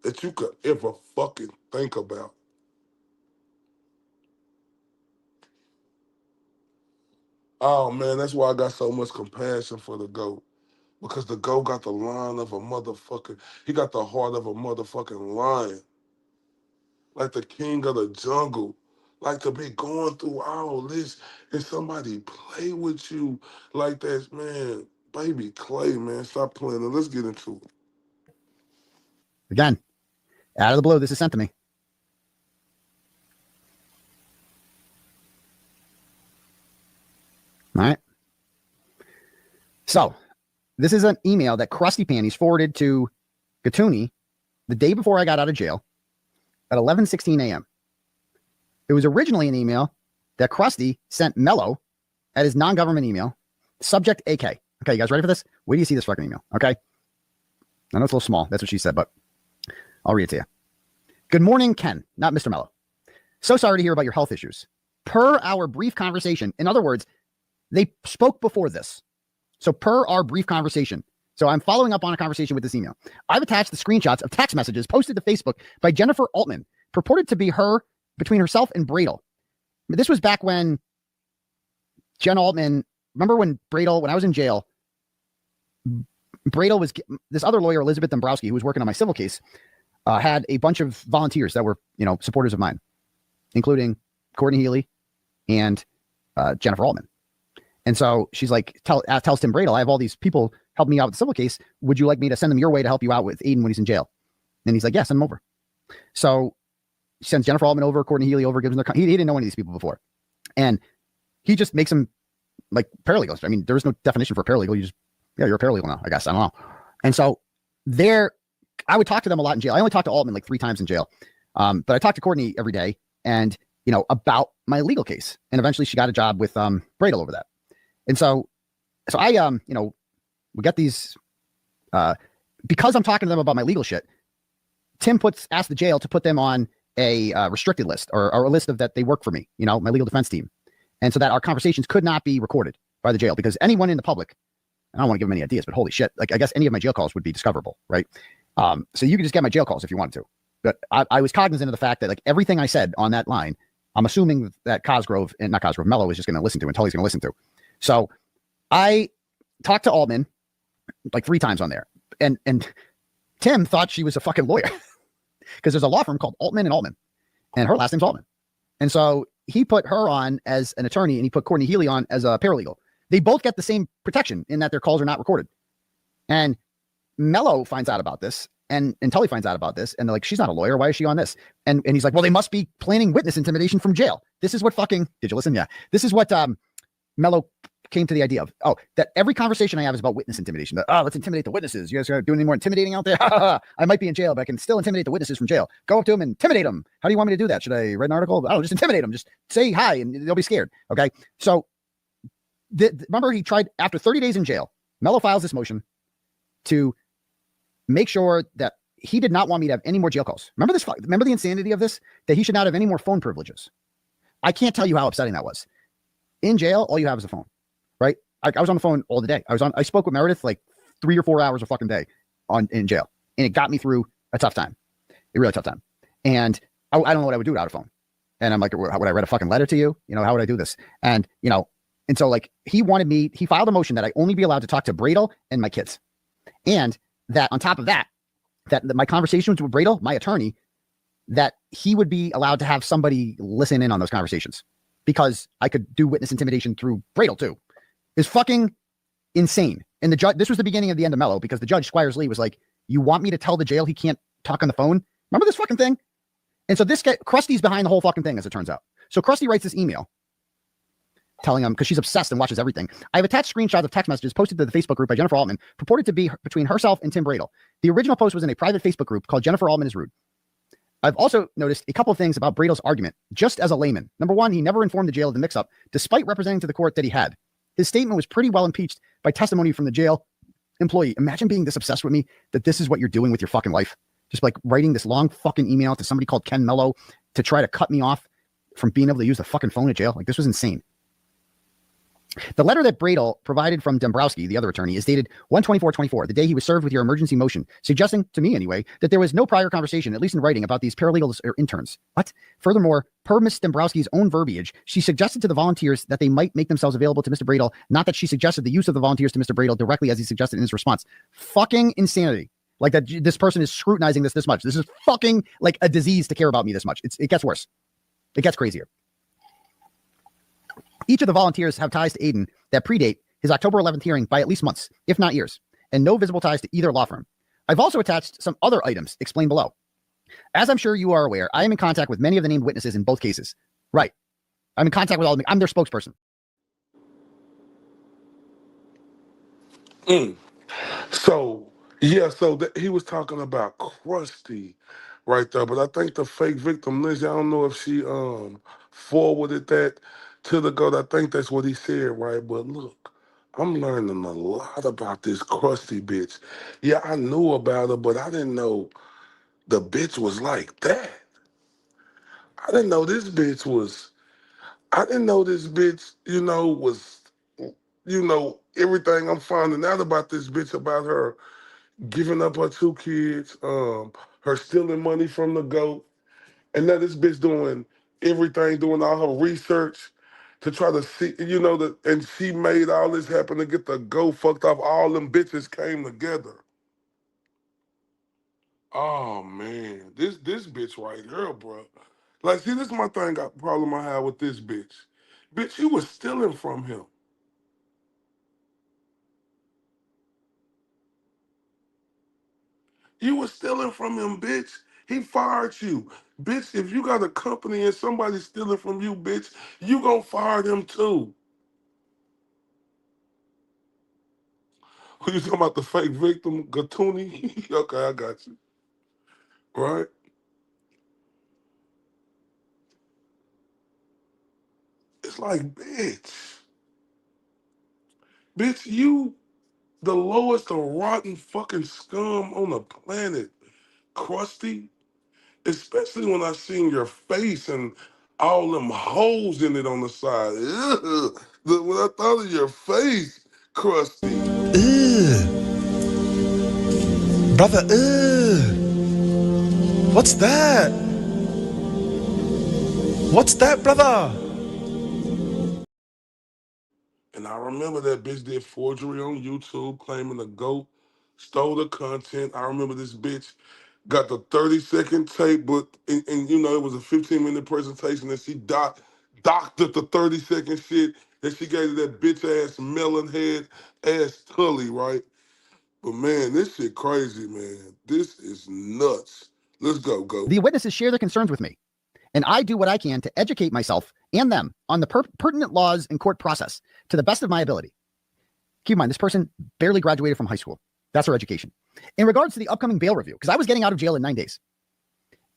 that you could ever fucking think about. Oh, man, that's why I got so much compassion for the GOAT. Because the GOAT got the line of a motherfucker. He got the heart of a motherfucking lion. Like the king of the jungle. Like to be going through all this and somebody play with you like that, man. Baby Clay, man, stop playing it. Let's get into it. Again, out of the blue, this is sent to me. All right. So this is an email that Krusty Panties forwarded to Gatuni the day before I got out of jail at 11:16 a.m. It was originally an email that Krusty sent Mello at his non-government email, subject AK. Okay, you guys ready for this? Wait till you see this fucking email, okay? I know it's a little small. That's what she said, but I'll read it to you. Good morning, Ken, not Mr. Mello. So sorry to hear about your health issues. Per our brief conversation, in other words, they spoke before this. So per our brief conversation. So I'm following up on a conversation with this email. I've attached the screenshots of text messages posted to Facebook by Jennifer Altman, purported to be her between herself and Bradel. This was back when Jen Altman, remember when Bradel, when I was in jail, Bradel was, this other lawyer, Elizabeth Dombrowski, who was working on my civil case, had a bunch of volunteers that were, supporters of mine, including Courtney Healy and Jennifer Altman. And so she's like, tells Tim Bradel, I have all these people help me out with the civil case. Would you like me to send them your way to help you out with Aiden when he's in jail? And he's like, yeah, send them over. So he sends Jennifer Altman over, Courtney Healy over, gives them he didn't know any of these people before. And he just makes them like paralegals. I mean, there was no definition for a paralegal. You just, you're a paralegal now, I guess. I don't know. And so I would talk to them a lot in jail. I only talked to Altman like 3 times in jail. But I talked to Courtney every day, and about my legal case, and eventually she got a job with Bradel over that. And so I we got these because I'm talking to them about my legal shit. Tim asked the jail to put them on a restricted list or a list of that they work for me, my legal defense team, and so that our conversations could not be recorded by the jail, because anyone in the public, I don't want to give them any ideas, but holy shit, like I guess any of my jail calls would be discoverable, right? So you could just get my jail calls if you wanted to. But I was cognizant of the fact that like everything I said on that line, I'm assuming that Mello is just going to listen to, and Tully's going to listen to. So I talked to Altman like 3 times on there, and Tim thought she was a fucking lawyer because there's a law firm called Altman and Altman, and her last name's Altman. And so he put her on as an attorney, and he put Courtney Healy on as a paralegal. They both get the same protection in that their calls are not recorded. And Mello finds out about this, and Tully finds out about this, and they're like, she's not a lawyer. Why is she on this? And he's like, well, they must be planning witness intimidation from jail. This is what did you listen? Yeah. This is what Mello came to the idea of. Oh, that every conversation I have is about witness intimidation. Let's intimidate the witnesses. You guys are doing any more intimidating out there? I might be in jail, but I can still intimidate the witnesses from jail. Go up to them and intimidate them. How do you want me to do that? Should I write an article? Oh, just intimidate them. Just say hi and they'll be scared. Okay. So remember, he tried, after 30 days in jail, Mello files this motion to make sure that he did not want me to have any more jail calls. Remember the insanity of this? That he should not have any more phone privileges. I can't tell you how upsetting that was. In jail, all you have is a phone, right? I was on the phone all the day. I spoke with Meredith like 3 or 4 hours a fucking day in jail. And it got me through a tough time. A really tough time. And I don't know what I would do without a phone. And I'm like, would I write a fucking letter to you? How would I do this? And, and so like he filed a motion that I only be allowed to talk to Bradel and my kids. And that on top of that my conversations with Bradel, my attorney, that he would be allowed to have somebody listen in on those conversations, because I could do witness intimidation through Bradel too. It's fucking insane. And the judge, this was the beginning of the end of Mello, because the judge, Squires Lee, was like, you want me to tell the jail he can't talk on the phone? Remember this fucking thing? And so this guy, Krusty's behind the whole fucking thing, as it turns out. So Krusty writes this email telling him, because she's obsessed and watches everything. I have attached screenshots of text messages posted to the Facebook group by Jennifer Altman, purported to be between herself and Tim Bradel. The original post was in a private Facebook group called Jennifer Altman is Rude. I've also noticed a couple of things about Bradel's argument, just as a layman. Number one, he never informed the jail of the mix-up, despite representing to the court that he had. His statement was pretty well impeached by testimony from the jail employee. Imagine being this obsessed with me that this is what you're doing with your fucking life. Just like writing this long fucking email to somebody called Ken Mello to try to cut me off from being able to use the fucking phone at jail. Like, this was insane. The letter that Bradel provided from Dombrowski, the other attorney, is dated 1/24/24, the day he was served with your emergency motion, suggesting, to me anyway, that there was no prior conversation, at least in writing, about these paralegals or interns. What? Furthermore, per Miss Dombrowski's own verbiage, she suggested to the volunteers that they might make themselves available to Mr. Bradel, not that she suggested the use of the volunteers to Mr. Bradel directly as he suggested in his response. Fucking insanity. Like that this person is scrutinizing this much. This is fucking like a disease to care about me this much. It gets worse. It gets crazier. Each of the volunteers have ties to Aiden that predate his October 11th hearing by at least months, if not years, and no visible ties to either law firm. I've also attached some other items explained below. As I'm sure you are aware, I am in contact with many of the named witnesses in both cases. Right. I'm in contact with all of them. I'm their spokesperson. So, yeah, he was talking about Krusty right there, but I think the fake victim, Liz, I don't know if she forwarded that to the goat. I think that's what he said, right? But look, I'm learning a lot about this Krusty bitch. Yeah, I knew about her, but I didn't know the bitch was like that. I didn't know this bitch was, was, everything I'm finding out about this bitch, about her giving up her 2 kids, her stealing money from the goat, and now this bitch doing everything, doing all her research to try to see, and she made all this happen to get the goat fucked off. All them bitches came together. Oh man, this bitch right here, bro. Like, see, this is my problem I have with this bitch. Bitch, you was stealing from him. You was stealing from him, bitch. He fired you. Bitch, if you got a company and somebody's stealing from you, bitch, you gonna fire them too. Who you talking about, the fake victim, Gatuni? Okay, I got you. Right? like, bitch, you the lowest of rotten fucking scum on the planet, crusty. Especially when I seen your face and all them holes in it on the side. Ugh. When I thought of your face, crusty. Ugh. Brother, ugh. What's that? What's that, brother? And I remember that bitch did forgery on YouTube, claiming the GOAT stole the content. I remember this bitch got the 30-second tape, but and you know it was a 15-minute presentation, and she doctored the 30-second shit that she gave to that bitch ass melon head ass Tully, right? But man, this shit crazy, man. This is nuts. Let's go, GOAT. The witnesses share their concerns with me, and I do what I can to educate myself and them on the pertinent laws and court process to the best of my ability. Keep in mind, this person barely graduated from high school. That's her education. In regards to the upcoming bail review, because I was getting out of jail in 9 days,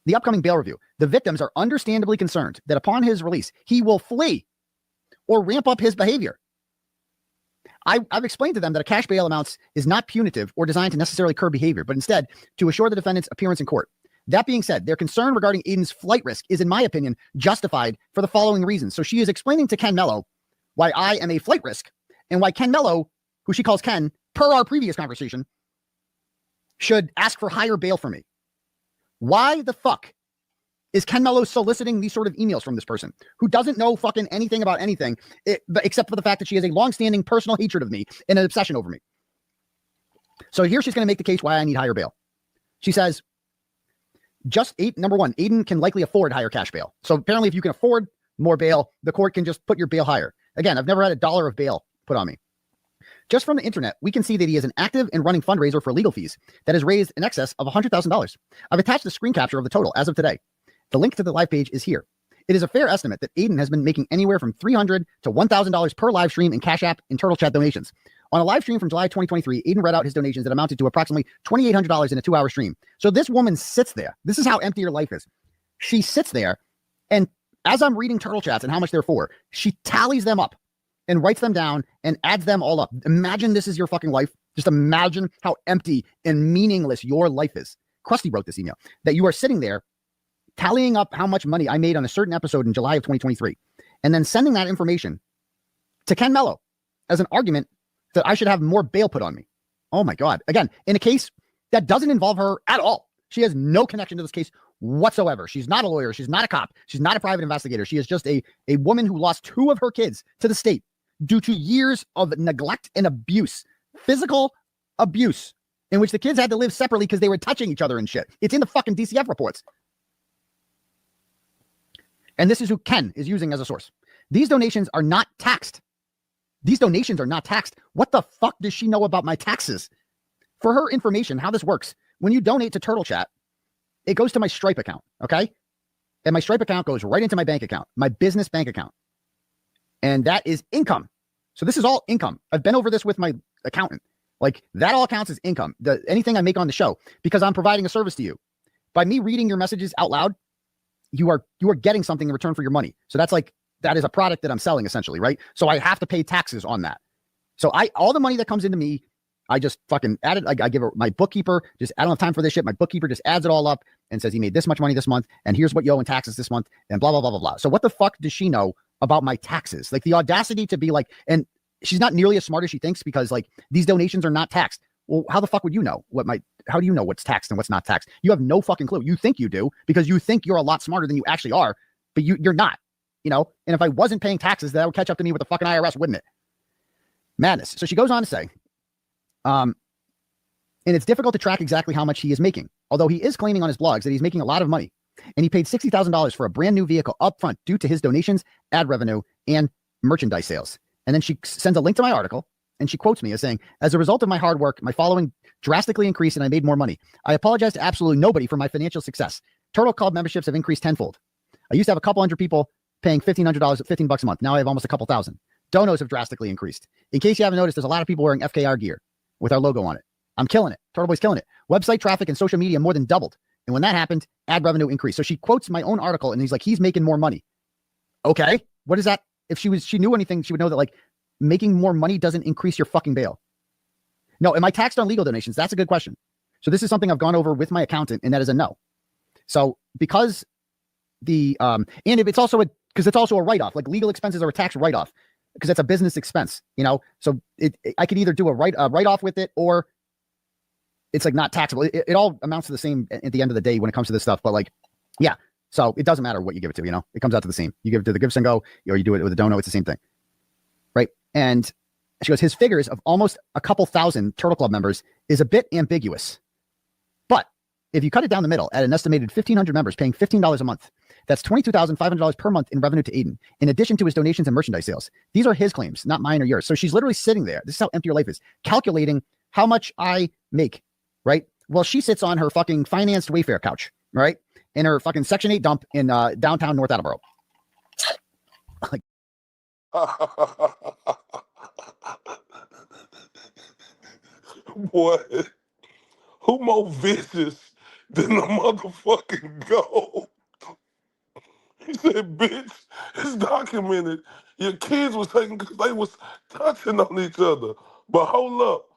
the upcoming bail review, the victims are understandably concerned that upon his release, he will flee or ramp up his behavior. I've explained to them that a cash bail amounts is not punitive or designed to necessarily curb behavior, but instead to assure the defendant's appearance in court. That being said, their concern regarding Aiden's flight risk is, in my opinion, justified for the following reasons. So she is explaining to Ken Mello why I am a flight risk and why Ken Mello, who she calls Ken, per our previous conversation, should ask for higher bail for me. Why the fuck is Ken Mello soliciting these sort of emails from this person who doesn't know fucking anything about anything except for the fact that she has a long-standing personal hatred of me and an obsession over me? So here she's going to make the case why I need higher bail. She says, number one, Aiden can likely afford higher cash bail. So apparently if you can afford more bail, the court can just put your bail higher. Again, I've never had $1 of bail put on me. Just from the internet, we can see that he is an active and running fundraiser for legal fees that has raised in excess of $100,000. I've attached the screen capture of the total as of today. The link to the live page is here. It is a fair estimate that Aiden has been making anywhere from $300 to $1,000 per live stream in Cash App and Turtle Chat donations. On a live stream from July 2023, Aiden read out his donations that amounted to approximately $2,800 in a 2-hour stream. So this woman sits there. This is how empty her life is. She sits there, and as I'm reading Turtle Chats and how much they're for, she tallies them up and writes them down and adds them all up. Imagine this is your fucking life. Just imagine how empty and meaningless your life is. Krusty wrote this email, that you are sitting there tallying up how much money I made on a certain episode in July of 2023, and then sending that information to Ken Mello as an argument that I should have more bail put on me. Oh my God. Again, in a case that doesn't involve her at all. She has no connection to this case whatsoever. She's not a lawyer. She's not a cop. She's not a private investigator. She is just a woman who lost 2 of her kids to the state due to years of neglect and abuse, physical abuse, in which the kids had to live separately because they were touching each other and shit. It's in the fucking DCF reports. And this is who Ken is using as a source. These donations are not taxed. These donations are not taxed. What the fuck does she know about my taxes? For her information, how this works, when you donate to Turtle Chat, it goes to my Stripe account, okay? And my Stripe account goes right into my bank account, my business bank account. And that is income. So this is all income. I've been over this with my accountant. Like, that all counts as income. Anything I make on the show, because I'm providing a service to you. By me reading your messages out loud, you are getting something in return for your money. So that is a product that I'm selling essentially, right? So I have to pay taxes on that. So all the money that comes into me, I just fucking add it. I give my bookkeeper, I don't have time for this shit. My bookkeeper just adds it all up and says he made this much money this month, and here's what you owe in taxes this month, and blah, blah, blah, blah, blah. So what the fuck does she know about my taxes? Like, the audacity to be like, and she's not nearly as smart as she thinks, because like, these donations are not taxed. Well, how the fuck would you know how do you know what's taxed and what's not taxed? You have no fucking clue. You think you do because you think you're a lot smarter than you actually are, but you're not, And if I wasn't paying taxes, that would catch up to me with the fucking IRS, wouldn't it? Madness. So she goes on to say, and it's difficult to track exactly how much he is making, although he is claiming on his blogs that he's making a lot of money, and he paid $60,000 for a brand new vehicle up front due to his donations, ad revenue, and merchandise sales. And then she sends a link to my article, and she quotes me as saying, as a result of my hard work, my following drastically increased and I made more money. I apologize to absolutely nobody for my financial success. Turtle Club memberships have increased tenfold. I used to have a couple hundred people paying $1,500, $15 a month. Now I have almost a couple thousand. Donos have drastically increased. In case you haven't noticed, there's a lot of people wearing FKR gear with our logo on it. I'm killing it. Turtle Boy's killing it. Website traffic and social media more than doubled. And when that happened, ad revenue increased. So she quotes my own article, and he's like, he's making more money. Okay. What does that if she knew anything, she would know that like making more money doesn't increase your fucking bail. No, am I taxed on legal donations? That's a good question. So this is something I've gone over with my accountant, and that is a no. So because the and if it's also because it's also a write-off, like legal expenses are a tax write-off because that's a business expense, you know. So I could either do a write-off with it, or it's like not taxable. It all amounts to the same at the end of the day when it comes to this stuff. But like, yeah. So it doesn't matter what you give it to, you know, it comes out to the same. You give it to the Give and Go, or you do it with a Dono, it's the same thing. Right. And she goes, his figures of almost a couple thousand Turtle Club members is a bit ambiguous. But if you cut it down the middle at an estimated 1,500 members paying $15 a month, that's $22,500 per month in revenue to Aiden, in addition to his donations and merchandise sales. These are his claims, not mine or yours. So she's literally sitting there. This is how empty your life is, calculating how much I make. Right. Well, she sits on her fucking financed Wayfair couch, right, in her fucking Section 8 dump in downtown North Attleboro. Boy, who more vicious than the motherfucking goat? He said, bitch, it's documented. Your kids was taken because they was touching on each other. But hold up.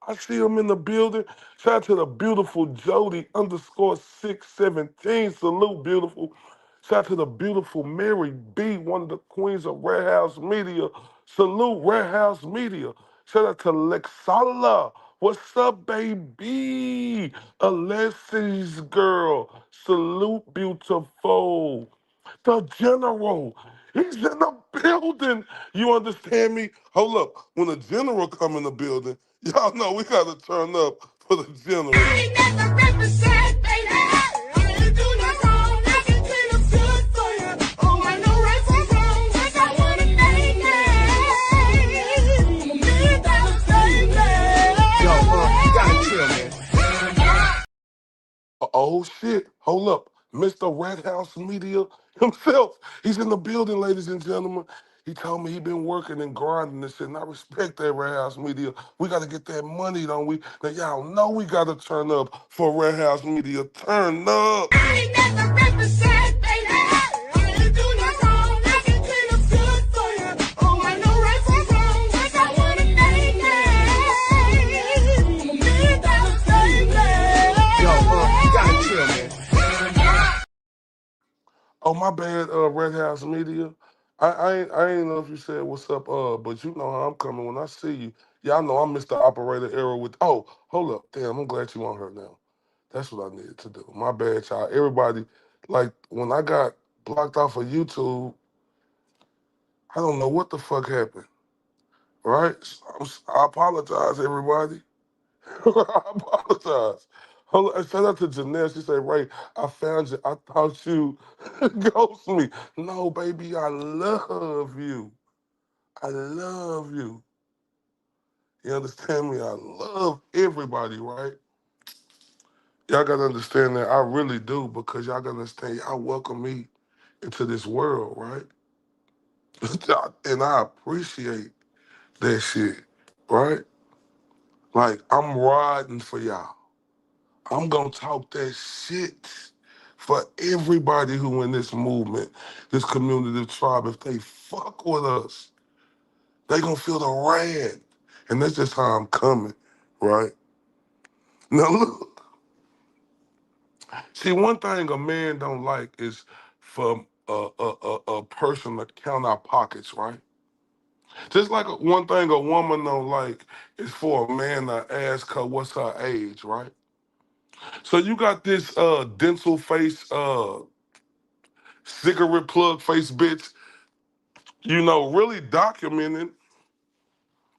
I see him in the building. Shout out to the beautiful Jody _617. Salute, beautiful. Shout out to the beautiful Mary B, one of the queens of Red House Media. Salute, Red House Media. Shout out to Lexala. What's up, baby? Alessi's girl. Salute, beautiful. The general. He's in the building. You understand me? Hold up. When the general come in the building, y'all know we gotta turn up for the general. Oh shit, hold up. Mr. Red House Media himself. He's in the building, ladies and gentlemen. He told me he been working and grinding and shit, and I respect that Red House Media. We got to get that money, don't we? Now, y'all know we got to turn up for Red House Media. Turn up. Oh, my bad, Red House Media. I ain't know if you said what's up, but you know how I'm coming when I see you. Y'all know I'm Mr. Operator Error with. Oh, hold up, damn! I'm glad you on her now. That's what I needed to do. My bad, y'all. Everybody, like when I got blocked off of YouTube, I don't know what the fuck happened. Right? I apologize, everybody. I apologize. Hold on, shout out to Janelle. She said, Ray, I found you. I thought you ghost me. No, baby, I love you. I love you. You understand me? I love everybody, right? Y'all gotta understand that I really do, because y'all gotta understand y'all welcome me into this world, right? And I appreciate that shit, right? Like, I'm riding for y'all. I'm gonna talk that shit for everybody who in this movement, this community, tribe. If they fuck with us, they gonna feel the rad. And that's just how I'm coming, right? Now look, see, one thing a man don't like is for a person to count our pockets, right? Just like one thing a woman don't like is for a man to ask her what's her age, right? So you got this dental face, cigarette plug face bitch, you know, really documenting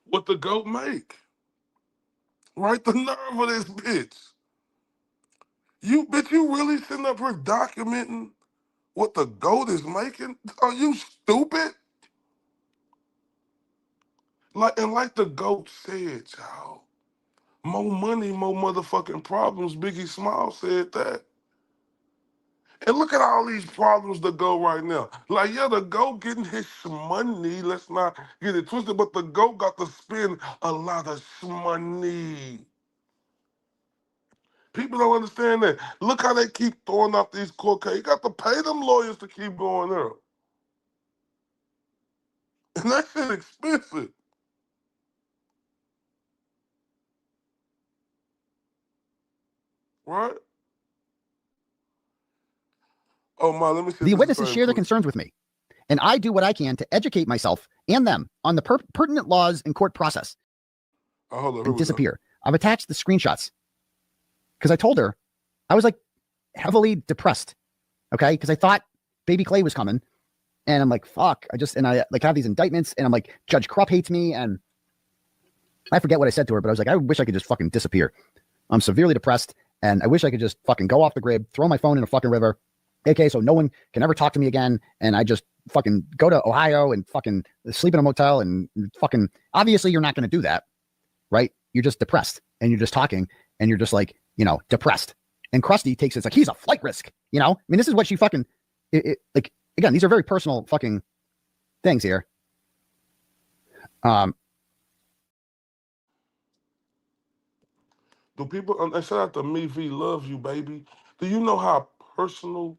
what the goat make. Right? The nerve of this bitch. You bitch, you really sitting up here documenting what the goat is making? Are you stupid? Like the goat said, y'all. More money, more motherfucking problems. Biggie Small said that. And look at all these problems that go right now. Like, yeah, the GOAT getting his money. Let's not get it twisted, but the GOAT got to spend a lot of money. People don't understand that. Look how they keep throwing out these court cases. You got to pay them lawyers to keep going up. And that shit expensive. Right? Oh, my, let me see. The witnesses share their concerns with me, and I do what I can to educate myself and them on the pertinent laws and court process. Oh, hold on, and disappear. I've attached the screenshots because I told her I was like heavily depressed. Okay. Because I thought baby Clay was coming, and I'm like, fuck. I like have these indictments, and I'm like, Judge Krupp hates me. And I forget what I said to her, but I was like, I wish I could just fucking disappear. I'm severely depressed, and I wish I could just fucking go off the grid, throw my phone in a fucking river. Okay. So no one can ever talk to me again. And I just fucking go to Ohio and fucking sleep in a motel and fucking, obviously you're not going to do that. Right? You're just depressed, and you're just talking, and you're just like, depressed. And Krusty takes it's like he's a flight risk. I mean, this is what she fucking like. Again, these are very personal fucking things here. Do people? And shout out to Me V, love you, baby. Do you know how personal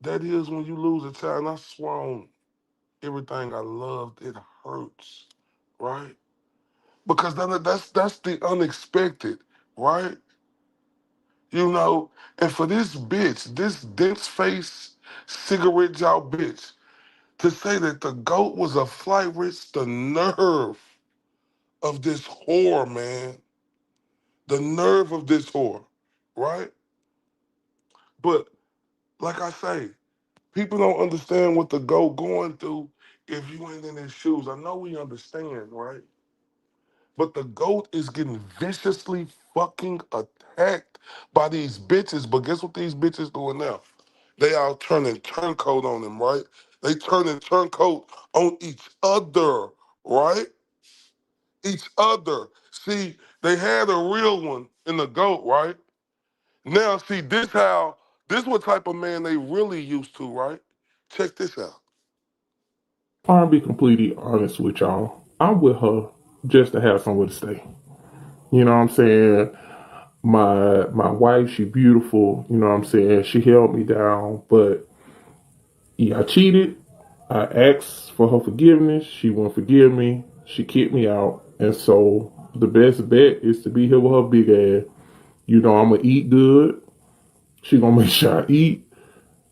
that is when you lose a child? And I swear on everything I loved, it hurts, right? Because then that's the unexpected, right? And for this bitch, this dense face, cigarette jaw bitch, to say that the GOAT was a flight risk, the nerve of this whore, man. The nerve of this whore, right? But like I say, people don't understand what the GOAT going through if you ain't in his shoes. I know we understand, right? But the GOAT is getting viciously fucking attacked by these bitches. But guess what these bitches doing now? They all turning turncoat on him, right? They turning turncoat on each other, right? Each other. See, they had a real one in the GOAT, right? Now, see, this what type of man they really used to, right? Check this out. I'll be completely honest with y'all. I'm with her just to have somewhere to stay. You know what I'm saying? My wife, she beautiful. You know what I'm saying? She held me down, but yeah, I cheated. I asked for her forgiveness. She won't forgive me. She kicked me out. And so the best bet is to be here with her big ass. I'm gonna eat good. She gonna make sure I eat.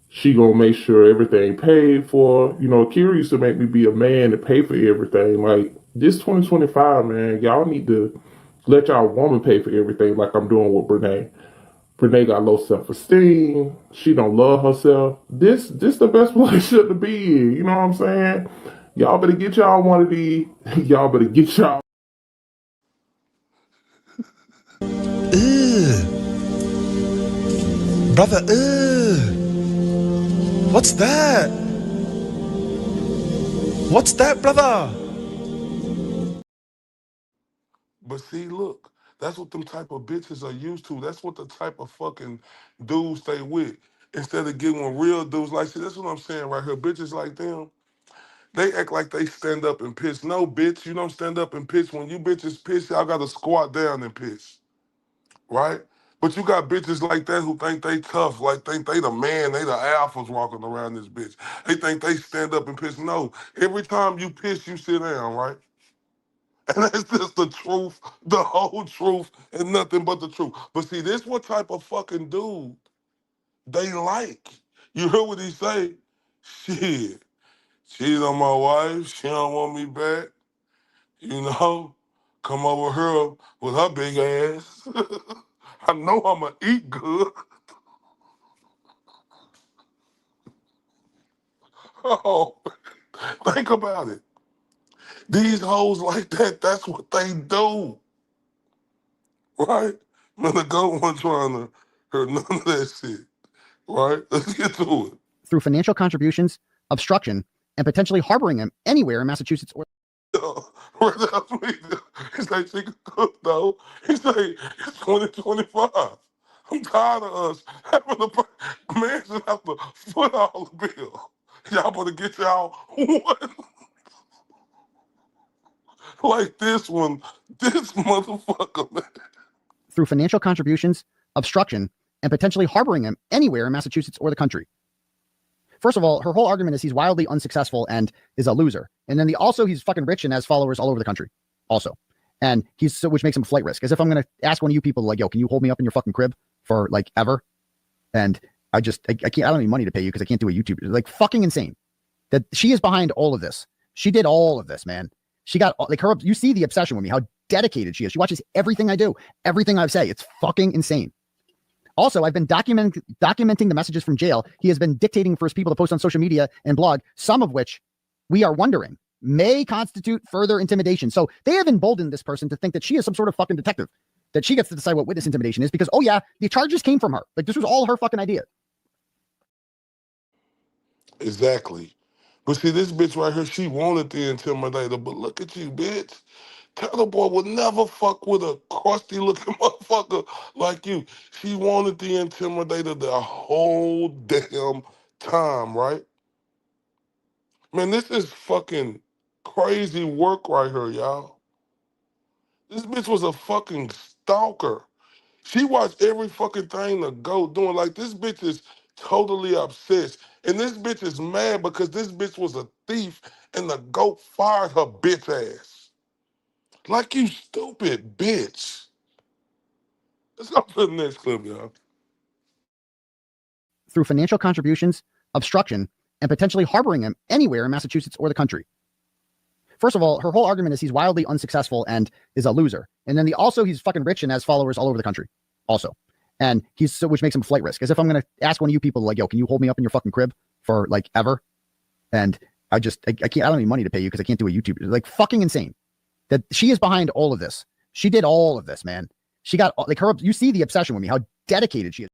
She gonna make sure everything paid for. Kira used to make me be a man to pay for everything. Like this 2025, man, y'all need to let y'all woman pay for everything like I'm doing with Brene. Brene got low self-esteem. She don't love herself. This the best relationship to be in. You know what I'm saying? Y'all better get y'all one of these. Y'all better get y'all. Brother, what's that? What's that, brother? But see, look, that's what them type of bitches are used to. That's what the type of fucking dudes they with. Instead of getting with real dudes like, see, that's what I'm saying right here. Bitches like them, they act like they stand up and piss. No, bitch, you don't stand up and piss. When you bitches piss, y'all gotta squat down and piss, right? But you got bitches like that who think they tough, like think they the man, they the alphas walking around this bitch. They think they stand up and piss. No, every time you piss, you sit down, right? And that's just the truth, the whole truth, and nothing but the truth. But see, this what type of fucking dude they like. You heard what he say? Shit, cheated on my wife. She don't want me back. Come over here with her big ass. I know I'ma eat good. Oh, think about it. These hoes like that, that's what they do. Right? Man, the goat one trying to hear none of that shit. Right? Let's get to it. Through financial contributions, obstruction, and potentially harboring him anywhere in Massachusetts or Right else me. He say she can cook though. He say it's 2025. I'm tired of us having to man should have to foot all the bill. Y'all better get y'all one like this motherfucker, man. through financial contributions, obstruction, and potentially harboring him anywhere in Massachusetts or the country. First of all, her whole argument is he's wildly unsuccessful and is a loser. And then he's fucking rich and has followers all over the country also. And which makes him a flight risk. As if I'm going to ask one of you people like, yo, can you hold me up in your fucking crib for like ever? And I can't, I don't have any money to pay you because I can't do a YouTube. It's like fucking insane that she is behind all of this. She did all of this, man. She got like her, you see the obsession with me, how dedicated she is. She watches everything I do, everything I say. It's fucking insane. Also, I've been documenting the messages from jail. He has been dictating for his people to post on social media and blog, some of which we are wondering may constitute further intimidation. So they have emboldened this person to think that she is some sort of fucking detective, that she gets to decide what witness intimidation is because, oh yeah, the charges came from her. Like this was all her fucking idea. Exactly. But see, this bitch right here, she wanted the intimidator, but look at you, bitch. Tattle Boy would never fuck with a crusty looking motherfucker like you. She wanted the intimidator the whole damn time, right? Man, this is fucking crazy work right here, y'all. This bitch was a fucking stalker. She watched every fucking thing the GOAT doing. Like, this bitch is totally obsessed. And this bitch is mad because this bitch was a thief and the GOAT fired her bitch ass. Like, you stupid bitch. Let's go to the next clip, y'all. Through financial contributions, obstruction, and potentially harboring him anywhere in Massachusetts or the country. First of all, her whole argument is he's wildly unsuccessful and is a loser. And then he's fucking rich and has followers all over the country also. And which makes him a flight risk. As if I'm going to ask one of you people like, yo, can you hold me up in your fucking crib for like ever? And I can't, I don't have any money to pay you because I can't do a YouTube. It's like fucking insane that she is behind all of this. She did all of this, man. She got like her, you see the obsession with me, how dedicated she is.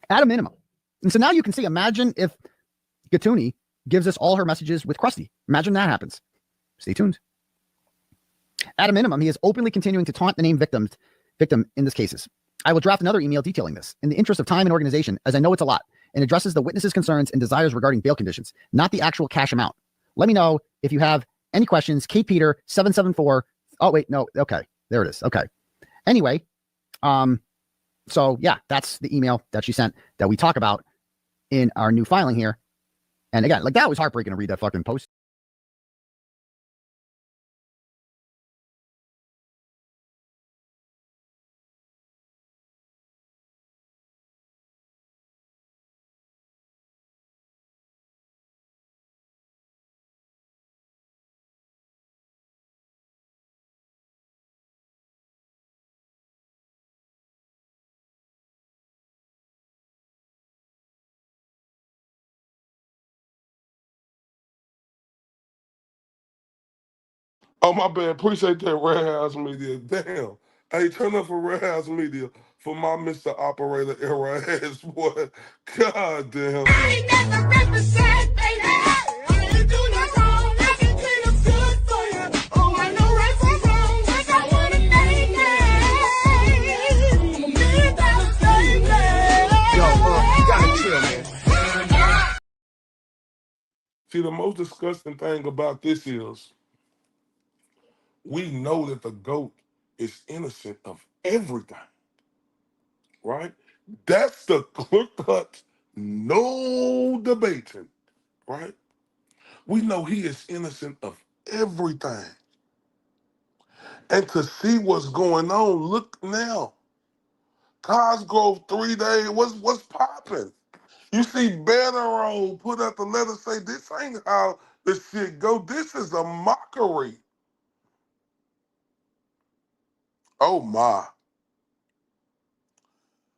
At a minimum. And so now you can see, imagine if Gatuni gives us all her messages with Krusty. Imagine that happens. Stay tuned. At a minimum, he is openly continuing to taunt the named victim in this cases. I will draft another email detailing this in the interest of time and organization, as I know it's a lot, and addresses the witnesses' concerns and desires regarding bail conditions, not the actual cash amount. Let me know if you have any questions. Kate Peter 774. Oh wait, no. Okay, there it is. Okay. Anyway, so yeah, that's the email that she sent that we talk about in our new filing here. And again, like that was heartbreaking to read that fucking post. Oh, my bad. Appreciate that, Red House Media. Damn. Hey, turn up for Red House Media for my Mr. Operator era ass, boy. God damn. I ain't never represent, baby. I ain't do no wrong. I can clean up good for you. Oh, I know right from wrong. Just I wanna thank you. Yo, you gotta chill, man. See, the most disgusting thing about this is we know that the GOAT is innocent of everything, right? That's the clear cut, no debating, right? We know he is innocent of everything. And to see what's going on, look now. Cosgrove 3 days, what's popping? You see Banner put out the letter say this ain't how the shit go. This is a mockery. Oh my.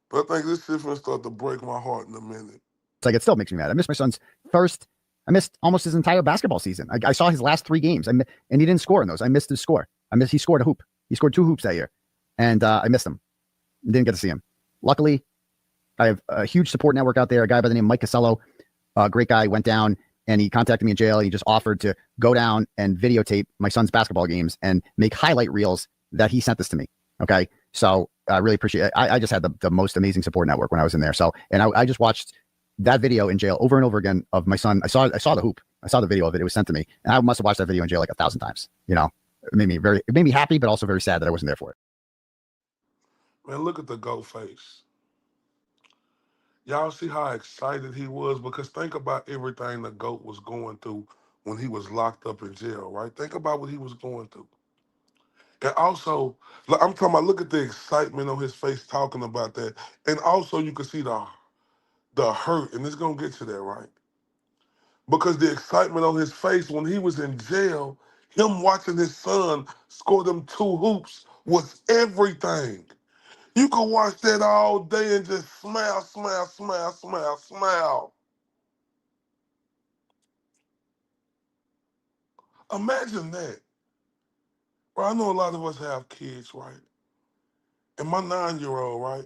But I think this shit finna start to break my heart in a minute. It's like, it still makes me mad. I missed my son's first I missed almost his entire basketball season. I saw his last 3 games, and he didn't score in those. I missed his score. He scored a hoop. He scored 2 hoops that year, and I missed him. Didn't get to see him. Luckily, I have a huge support network out there. A guy by the name of Mike Casello, a great guy, went down and he contacted me in jail. And he just offered to go down and videotape my son's basketball games and make highlight reels that he sent this to me. Okay, so I really appreciate it. I just had the most amazing support network when I was in there. So, and I just watched that video in jail over and over again of my son. I saw the hoop. I saw the video of it. It was sent to me, and I must have watched that video in jail like 1,000 times. You know, it made me happy, but also very sad that I wasn't there for it. Man, look at the goat face. Y'all see how excited he was? Because think about everything the GOAT was going through when he was locked up in jail, right? Think about what he was going through. And also, I'm talking about, look at the excitement on his face talking about that. And also you can see the hurt, and it's going to get to that, right? Because the excitement on his face when he was in jail, him watching his son score them 2 hoops was everything. You can watch that all day and just smile, smile, smile, smile, smile. Imagine that. Well, I know a lot of us have kids, right? And my 9-year-old, right?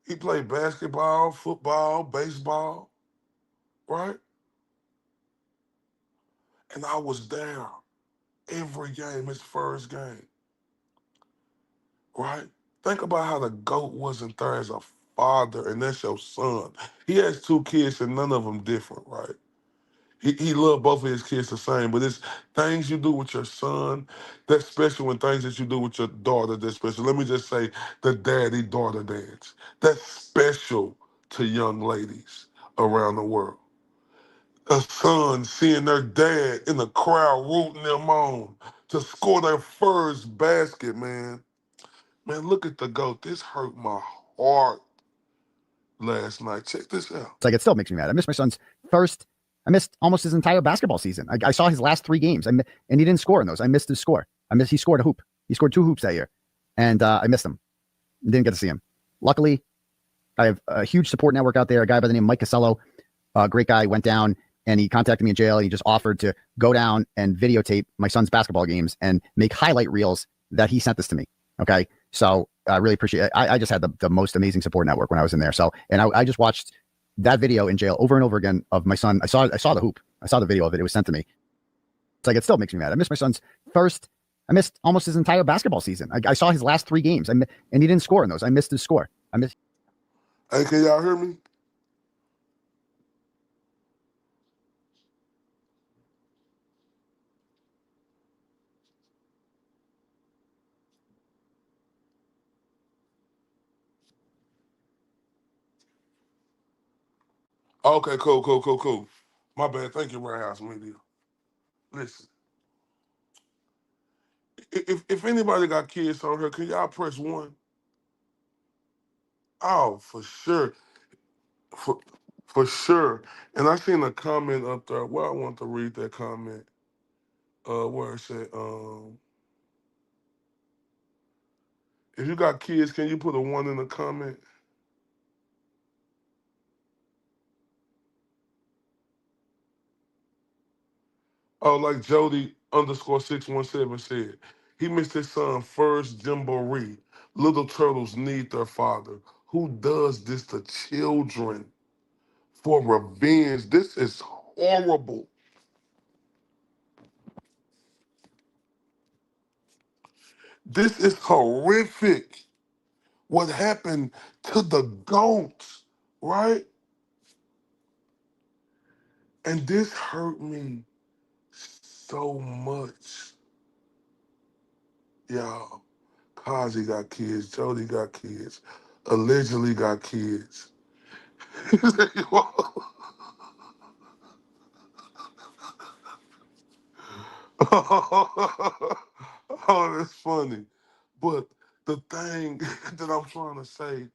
He played basketball, football, baseball, right? And I was there every game, his first game, right? Think about how the GOAT wasn't there as a father, and that's your son. He has 2 kids, and none of them different, right? He loved both of his kids the same, but it's things you do with your son that's special, and things that you do with your daughter that's special. Let me just say the daddy-daughter dance. That's special to young ladies around the world. A son seeing their dad in the crowd rooting them on to score their first basket, man. Man, look at the GOAT. This hurt my heart last night. Check this out. It's like, it still makes me mad. I missed my son's first. I missed almost his entire basketball season. I saw his last 3 games, and he didn't score in those. I missed his score. He scored a hoop. He scored 2 hoops that year, and I missed him. Didn't get to see him. Luckily, I have a huge support network out there. A guy by the name of Mike Casello, a great guy, went down and he contacted me in jail. And he just offered to go down and videotape my son's basketball games and make highlight reels that he sent this to me. Okay, so I really appreciate it. I just had the most amazing support network when I was in there. So, and I just watched that video in jail over and over again of my son. I saw the hoop. I saw the video of it. It was sent to me. It's like, it still makes me mad. I missed my son's first. I missed almost his entire basketball season. I saw his last 3 games, and he didn't score in those. I missed his score. Hey, can y'all hear me? Okay, cool. My bad. Thank you, Warehouse Media. Listen, if anybody got kids on here, can y'all press 1? Oh, for sure. For, for sure. And I seen a comment up there. Well, I want to read that comment. Where it said, if you got kids, can you put a 1 in the comment? Oh, like Jody _617 said, he missed his son first jamboree. Little turtles need their father. Who does this to children for revenge? This is horrible. This is horrific. What happened to the goats, right? And this hurt me so much. Y'all, Kazi got kids, Jody got kids, allegedly got kids. Oh, that's funny. But the thing that I'm trying to say,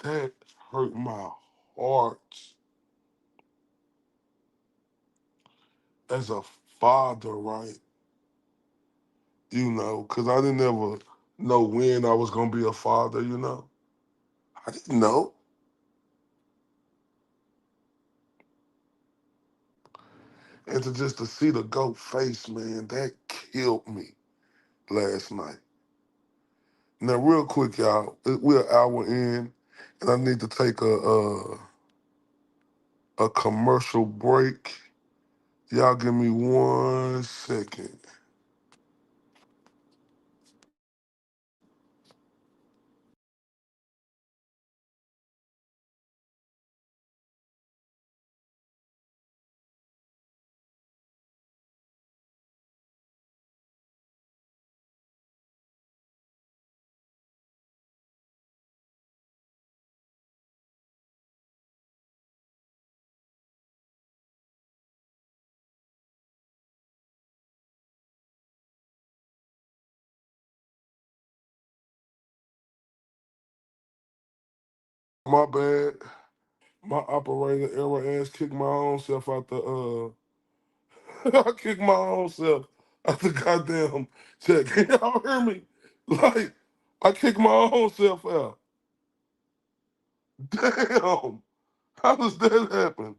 that hurt my heart as a father, right? You know, because I didn't ever know when I was going to be a father, you know? I didn't know. And to see the GOAT face, man, that killed me last night. Now, real quick, y'all, we're an hour in, and I need to take a commercial break. Y'all give me 1 second. My bad. My operator error ass kicked my own self out the I kicked my own self out the goddamn check. Can y'all hear me? Like, I kicked my own self out. Damn. How does that happen?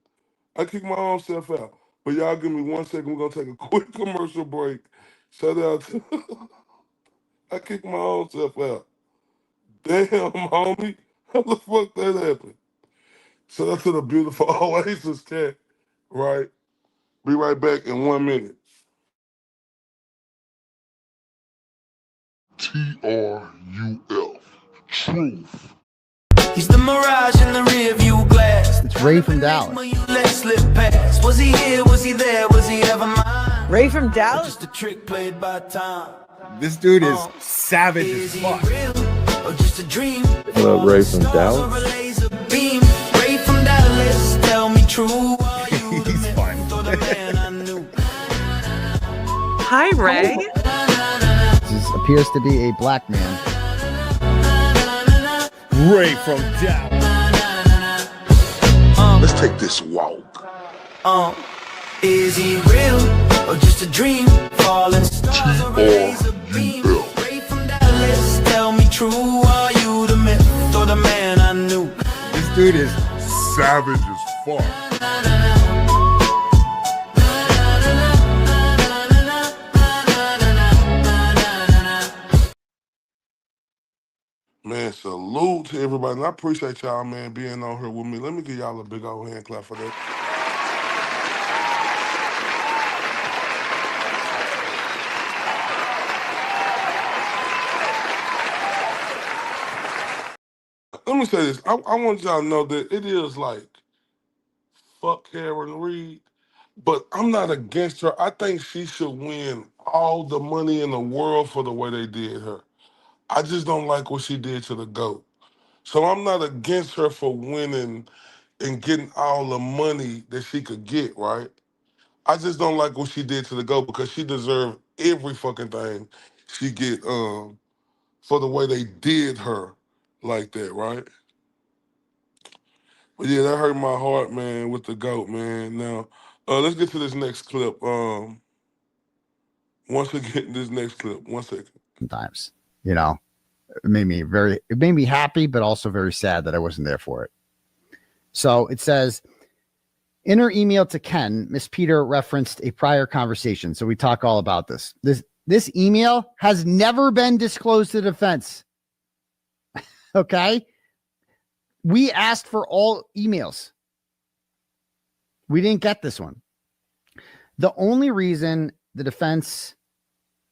I kicked my own self out. But y'all give me 1 second. We're gonna take a quick commercial break. Shout out to I kicked my own self out. Damn, homie. How the fuck that happened? Shout out to the beautiful Oasis cat, right? Be right back in 1 minute. TRUF. Truth. He's the mirage in the rear view glass. It's Ray from Dallas. Let slip past. Was he here? Was he there? Was he ever mine? Ray from Dallas? Just a trick played by time. This dude is savage Is as he fuck. real or just a dream? What up, Ray from Dallas? Beam. Ray from Dallas, tell me true. Are you the He's man fun. or the man I knew? Hi, Ray. This appears to be a black man. Ray from Dallas. Let's take this walk. Is he real or just a dream? Falling stars or a laser beam. Ray from Dallas, tell me true. Are you the myth or the man I knew? This dude is Savage as fuck. Man, salute to everybody. And I appreciate y'all, man, being on here with me. Let me give y'all a big old hand clap for that. Let me say this. I want y'all to know that it is like, fuck Karen Reed, but I'm not against her. I think she should win all the money in the world for the way they did her. I just don't like what she did to the GOAT. So I'm not against her for winning and getting all the money that she could get, right? I just don't like what she did to the GOAT because she deserved every fucking thing she get for the way they did her like that, right? But yeah, that hurt my heart, man, with the GOAT, man. Now, let's get to this next clip. Once we get this next clip, 1 second. Sometimes, you know, it made me happy, but also very sad that I wasn't there for it. So it says, in her email to Ken, Miss Peter referenced a prior conversation. So we talk all about this. This email has never been disclosed to the defense. Okay. We asked for all emails. We didn't get this one. The only reason the defense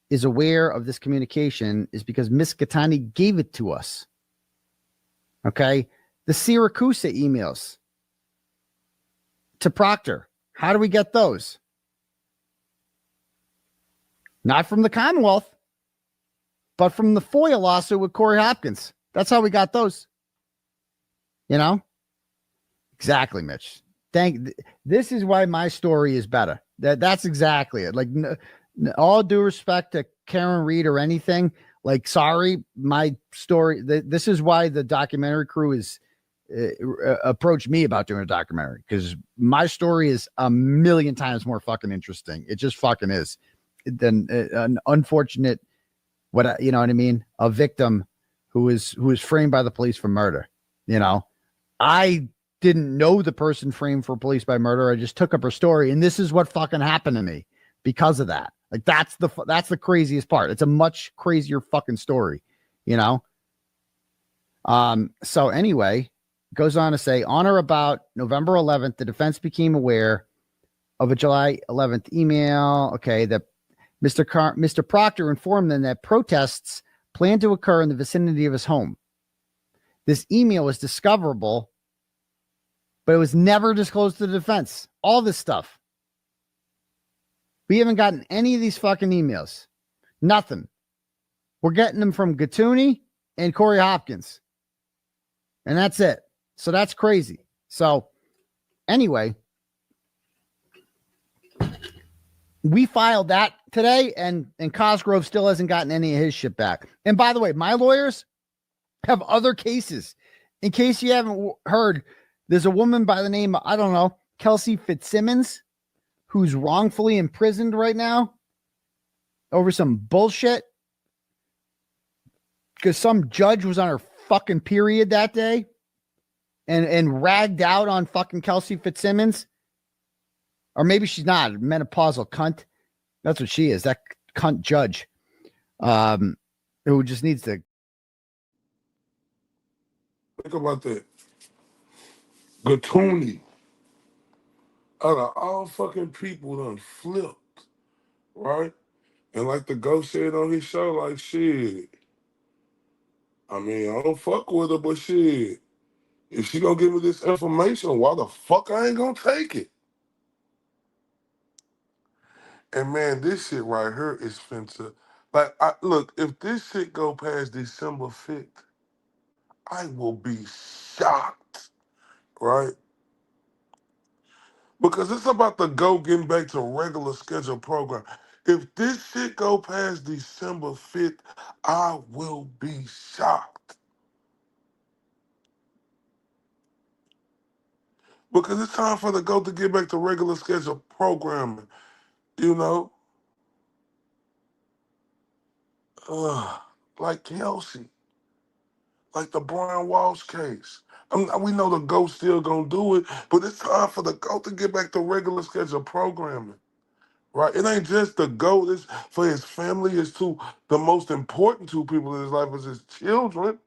is aware of this communication is because Miss Gattani gave it to us. Okay. The Syracuse emails to Proctor. How do we get those? Not from the Commonwealth, but from the FOIA lawsuit with Corey Hopkins. That's how we got those. You know? Exactly, Mitch. This is why my story is better. That's exactly it. Like, all due respect to Karen Reed or anything, like, sorry, my story. This is why the documentary crew is approached me about doing a documentary, because my story is a million times more fucking interesting. It just fucking is. Than an unfortunate, you know what I mean? A victim who is framed by the police for murder. You know, I didn't know the person framed for police by murder. I just took up her story, and this is what fucking happened to me because of that. Like that's the craziest part. It's a much crazier fucking story, you know. So anyway, goes on to say, on or about November 11th, the defense became aware of a July 11th email. Okay, that Mr. Proctor informed them that protests planned to occur in the vicinity of his home. This email was discoverable, but it was never disclosed to the defense. All this stuff. We haven't gotten any of these fucking emails. Nothing. We're getting them from Gatuni and Corey Hopkins. And that's it. So that's crazy. So anyway, we filed that today, and Cosgrove still hasn't gotten any of his shit back. And by the way, my lawyers have other cases. In case you haven't heard, there's a woman by the name of, I don't know, Kelsey Fitzsimmons, who's wrongfully imprisoned right now over some bullshit because some judge was on her fucking period that day and ragged out on fucking Kelsey Fitzsimmons. Or maybe she's not a menopausal cunt. That's what she is. That cunt judge who just needs to. Think about that. Gatuni, out of all fucking people, done flipped, right? And like the ghost said on his show, like, shit, I mean, I don't fuck with her, but shit, if she gonna give me this information, why the fuck I ain't gonna take it? And man, this shit right here is finna. Like, look, if this shit go past December 5th, I will be shocked, right? Because it's about to go getting back to regular scheduled program. If this shit go past December 5th, I will be shocked. Because it's time for the GOAT to get back to regular scheduled programming, you know? Like Kelsey, like the Brian Walsh case. We know the GOAT still gonna do it, but it's time for the GOAT to get back to regular scheduled programming. Right? It ain't just the GOAT, it's for his family, it's to the most important two people in his life is his children.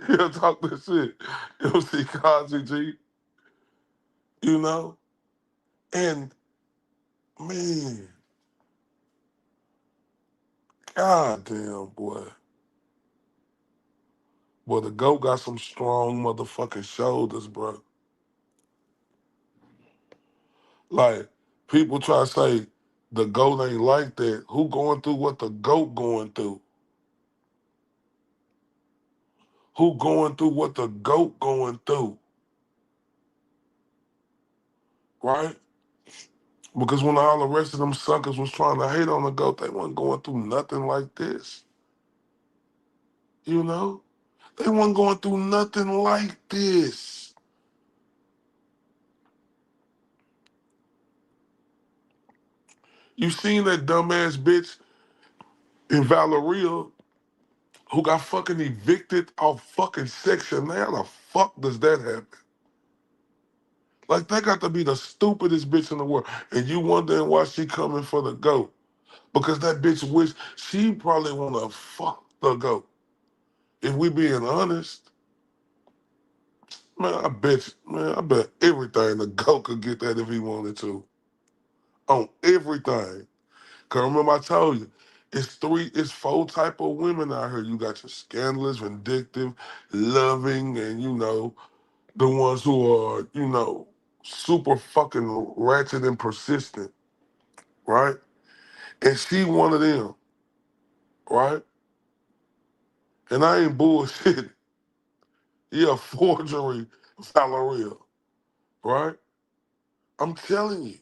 He'll talk this shit. You'll see Kazi G, you know? And man, goddamn boy. Boy, the GOAT got some strong motherfucking shoulders, bro. Like, people try to say the GOAT ain't like that. Who going through what the GOAT going through? Who going through what the GOAT going through? Right? Because when all the rest of them suckers was trying to hate on the GOAT, they wasn't going through nothing like this. You know? They wasn't going through nothing like this. You seen that dumbass bitch in Valeria who got fucking evicted off fucking Section 9? How the fuck does that happen? Like, that got to be the stupidest bitch in the world. And you wondering why she coming for the GOAT. Because that bitch wish she probably want to fuck the GOAT. If we being honest, man, I bet everything the GOAT could get that if he wanted to. On everything. Cause remember I told you, it's four type of women out here. You got your scandalous, vindictive, loving, and the ones who are, super fucking ratchet and persistent, right? And she one of them, right? And I ain't bullshit. Yeah, forgery, Valeria, right? I'm telling you.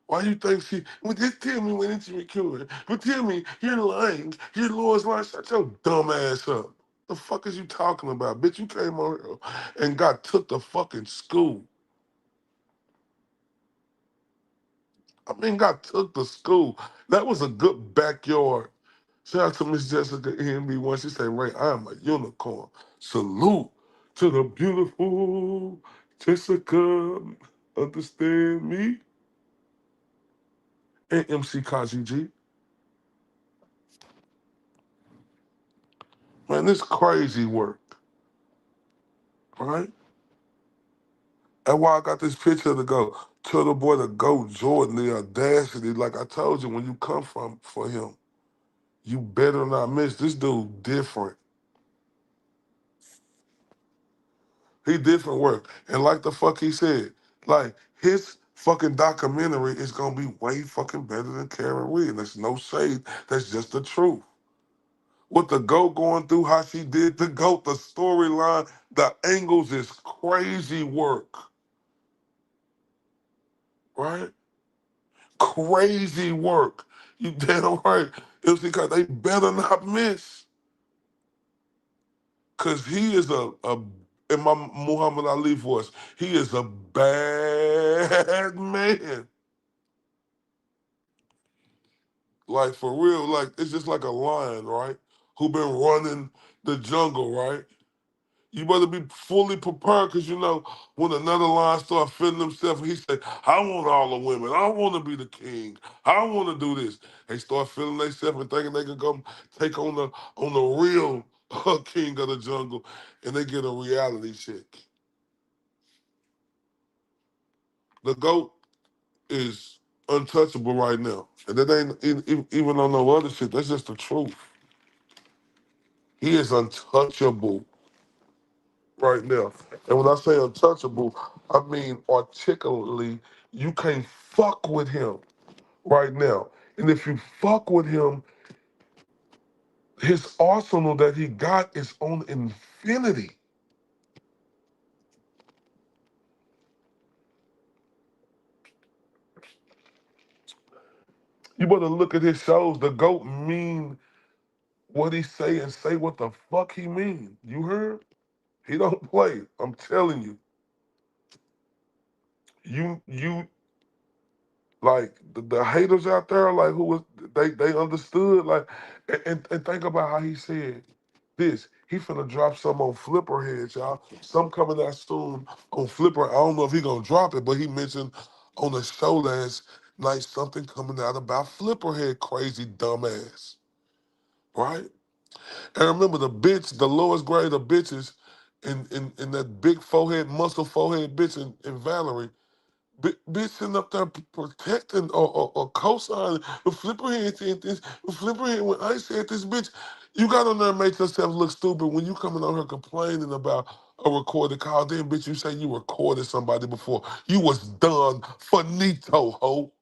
Why you think she? Well, just tell me when it's recorded. But tell me you're lying. Your Lord's lying. Shut your dumb ass up. The fuck is you talking about, bitch? You came on here and got took to fucking school. I mean, got took to school. That was a good backyard Shout out to Miss Jessica NB1. She said, Ray, I am a unicorn. Salute to the beautiful Jessica. Understand me? And MC Kaji G. Man, this crazy work, right? That's why I got this picture to go. Tell the boy to go Jordan, the audacity. Like I told you, when you come from for him, you better not miss. This dude different. He different work. And like the fuck he said, like his fucking documentary is gonna be way fucking better than Karen Reed. There's no shade. That's just the truth. What the GOAT going through, how she did the GOAT, the storyline, the angles is crazy work. Right? Crazy work. You damn right. It's because they better not miss. Cause he is a in my Muhammad Ali voice, he is a bad man. Like for real, like it's just like a lion, right? Who been running the jungle, right? You better be fully prepared because you know when another lion start feeling himself, he say, "I want all the women. I want to be the king. I want to do this." They start feeling themselves and thinking they can go take on the real king of the jungle, and they get a reality check. The goat is untouchable right now, and that ain't even on no other shit. That's just the truth. He is untouchable right now. And when I say untouchable, I mean articulately, you can't fuck with him right now. And if you fuck with him, his arsenal that he got is on infinity. You better look at his shows. The GOAT mean what he say and say what the fuck he mean. You heard? He don't play. I'm telling you. You like the haters out there, like who was they understood, like and think about how he said this. He finna drop some on Flipper heads, y'all. Some coming out soon on Flipper. I don't know if he gonna drop it, but he mentioned on the show last night something coming out about Flipper head, crazy dumbass, right? And remember the bitch, the lowest grade of bitches, in that big forehead, muscle forehead bitch in Valerie. Bitch sitting up there protecting or co-signing. But Flipperhead said this. But Flipperhead, when I said this, bitch, you got on there and make yourself look stupid when you coming on here complaining about a recorded call. Then, bitch, you say you recorded somebody before. You was done. Finito, ho.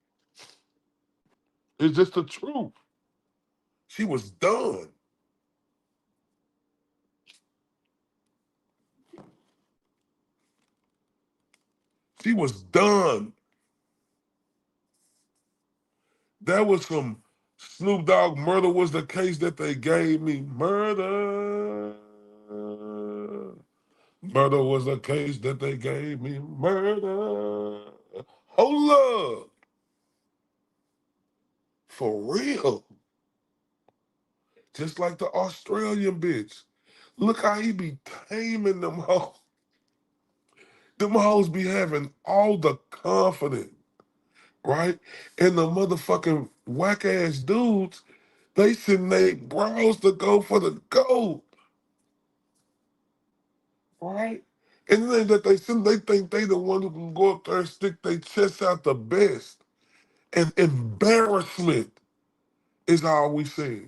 It's just the truth. She was done. She was done. That was some Snoop Dogg murder was the case that they gave me. Murder. Murder was a case that they gave me. Murder. Hold up. For real. Just like the Australian bitch. Look how he be taming them hoes. Them hoes be having all the confidence, right? And the motherfucking whack ass dudes, they send they bros to go for the gold, right? And then that they send, they think they the one who can go up there and stick their chest out the best. And embarrassment is all we see.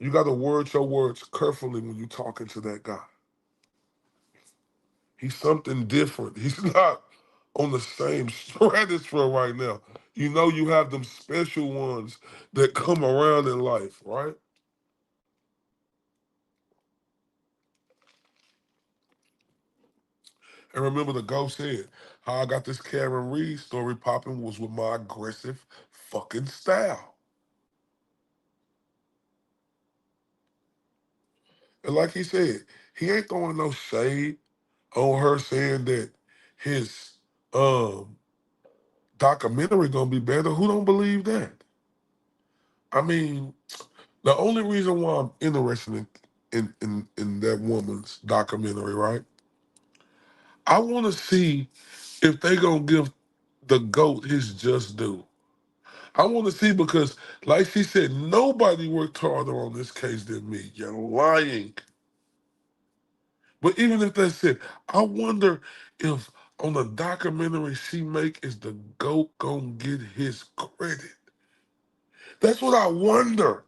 You got to word your words carefully when you're talking to that guy. He's something different. He's not on the same stratosphere right now. You know you have them special ones that come around in life, right? And remember the ghost said, how I got this Karen Reed story popping was with my aggressive fucking style. And like he said, he ain't throwing no shade on her saying that his um documentary gonna be better. Who don't believe that? I mean, the only reason why I'm interested in that woman's documentary, right? I want to see if they gonna give the GOAT his just due. I want to see because, like she said, nobody worked harder on this case than me. You're lying. But even if that's it, I wonder if on the documentary she make, is the GOAT gonna get his credit? That's what I wonder.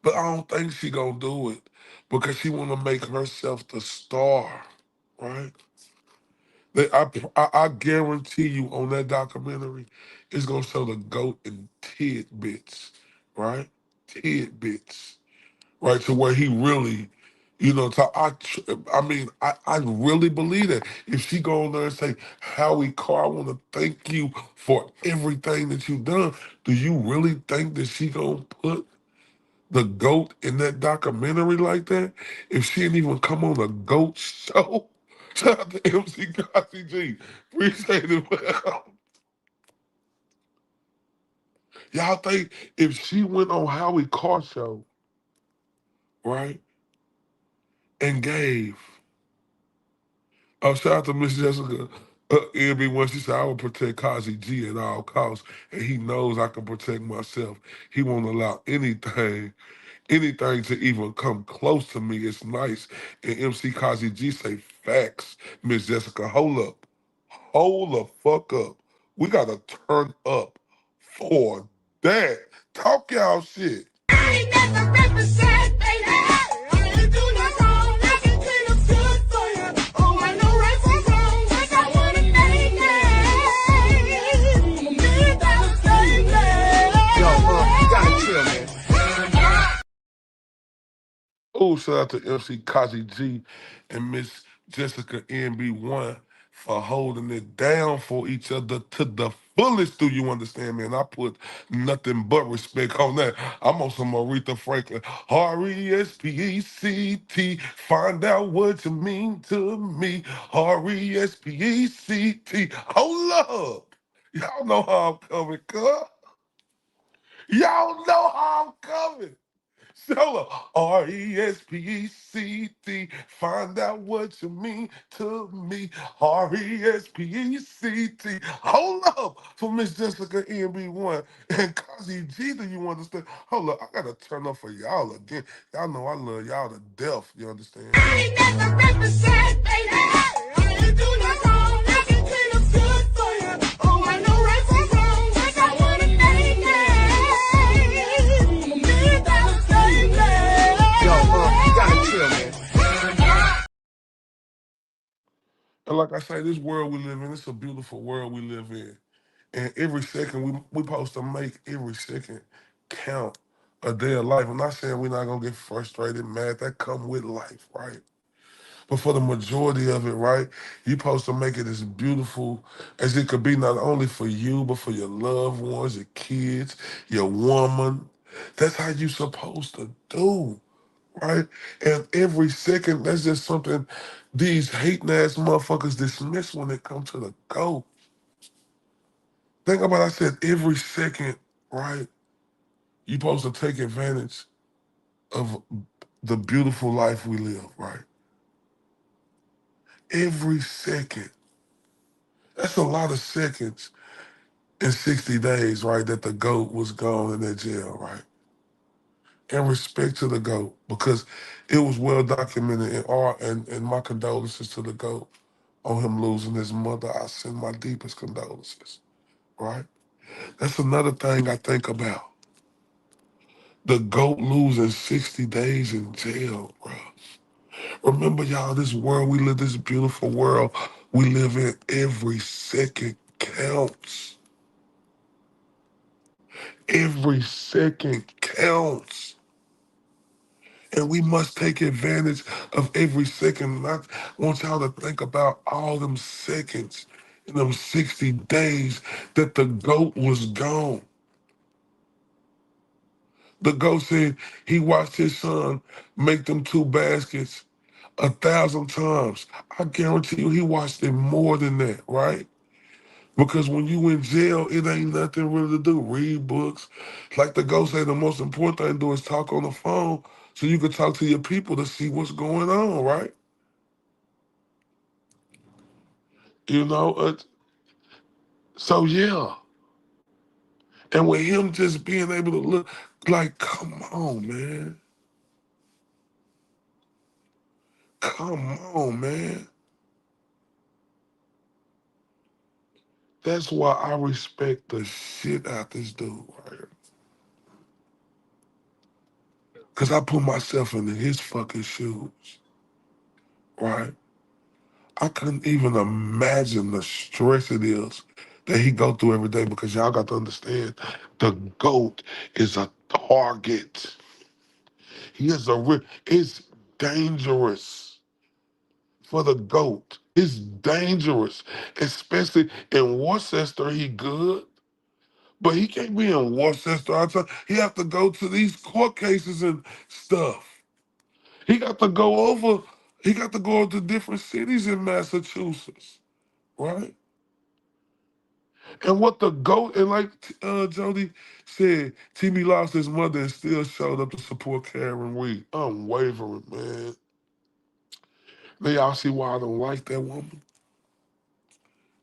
But I don't think she gonna do it because she wanna make herself the star, right? I guarantee you on that documentary, it's gonna show the GOAT in tidbits, right? Tidbits, right? To where he really, I mean, I really believe that. If she go on there and say, Howie Carr, I want to thank you for everything that you've done, do you really think that she gonna put the GOAT in that documentary like that? If she didn't even come on a GOAT show? Shout out to MC Gossy G. Appreciate it, man. Y'all think if she went on Howie Carr show, right, and gave, shout out to Miss Jessica, everyone, she said, I will protect Kazi G at all costs, and he knows I can protect myself. He won't allow anything to even come close to me. It's nice. And MC Kazi G say, facts, Miss Jessica. Hold up. Hold the fuck up. We gotta turn up for that. Talk y'all shit. Oh, shout out to MC Kazi G and Miss Jessica NB1 for holding it down for each other to the fullest. Do you understand, man? I put nothing but respect on that. I'm on some Aretha Franklin. Respect. Find out what you mean to me. Respect. Hold up. Y'all know how I'm coming, cuz. Y'all know how I'm coming. Solo. Respect. Find out what you mean to me. Respect. Hold up for Miss Jessica NB1 and Kazi G. Do you understand? Hold up. I gotta turn up for y'all again. Y'all know I love y'all to death. You understand? And like I say, this world we live in, it's a beautiful world we live in. And every second we supposed to make every second count a day of life. I'm not saying we're not gonna get frustrated, mad. That come with life, right? But for the majority of it, right, you're supposed to make it as beautiful as it could be, not only for you, but for your loved ones, your kids, your woman. That's how you supposed to do, right? And every second, that's just something these hating ass motherfuckers dismiss when it comes to the GOAT. Think about I said every second, right? You're supposed to take advantage of the beautiful life we live, right? Every second. That's a lot of seconds in 60 days, right, that the GOAT was gone in that jail, right? And respect to the GOAT, because it was well documented and my condolences to the GOAT on him losing his mother. I send my deepest condolences, right? That's another thing I think about. The GOAT losing 60 days in jail, bro. Remember, y'all, this world we live, this beautiful world we live in, every second counts. Every second counts. And we must take advantage of every second. And I want y'all to think about all them seconds in them 60 days that the GOAT was gone. The GOAT said he watched his son make them two baskets 1,000 times. I guarantee you he watched it more than that, right? Because when you in jail, it ain't nothing really to do. Read books. Like the ghost say, the most important thing to do is talk on the phone so you can talk to your people to see what's going on, right? You know, so yeah. And with him just being able to look, like, come on, man. Come on, man. That's why I respect the shit out this dude, right? Because I put myself into his fucking shoes, right? I couldn't even imagine the stress it is that he go through every day because y'all got to understand the GOAT is a target. He is it's dangerous for the GOAT. It's dangerous, especially in Worcester. He good, but he can't be in Worcester all the time. He have to go to these court cases and stuff. He got to go over. He got to go to different cities in Massachusetts, right? And what the GOAT, and like Jody said, TB lost his mother and still showed up to support Karen Reed. Unwavering, man. Now y'all see why I don't like that woman?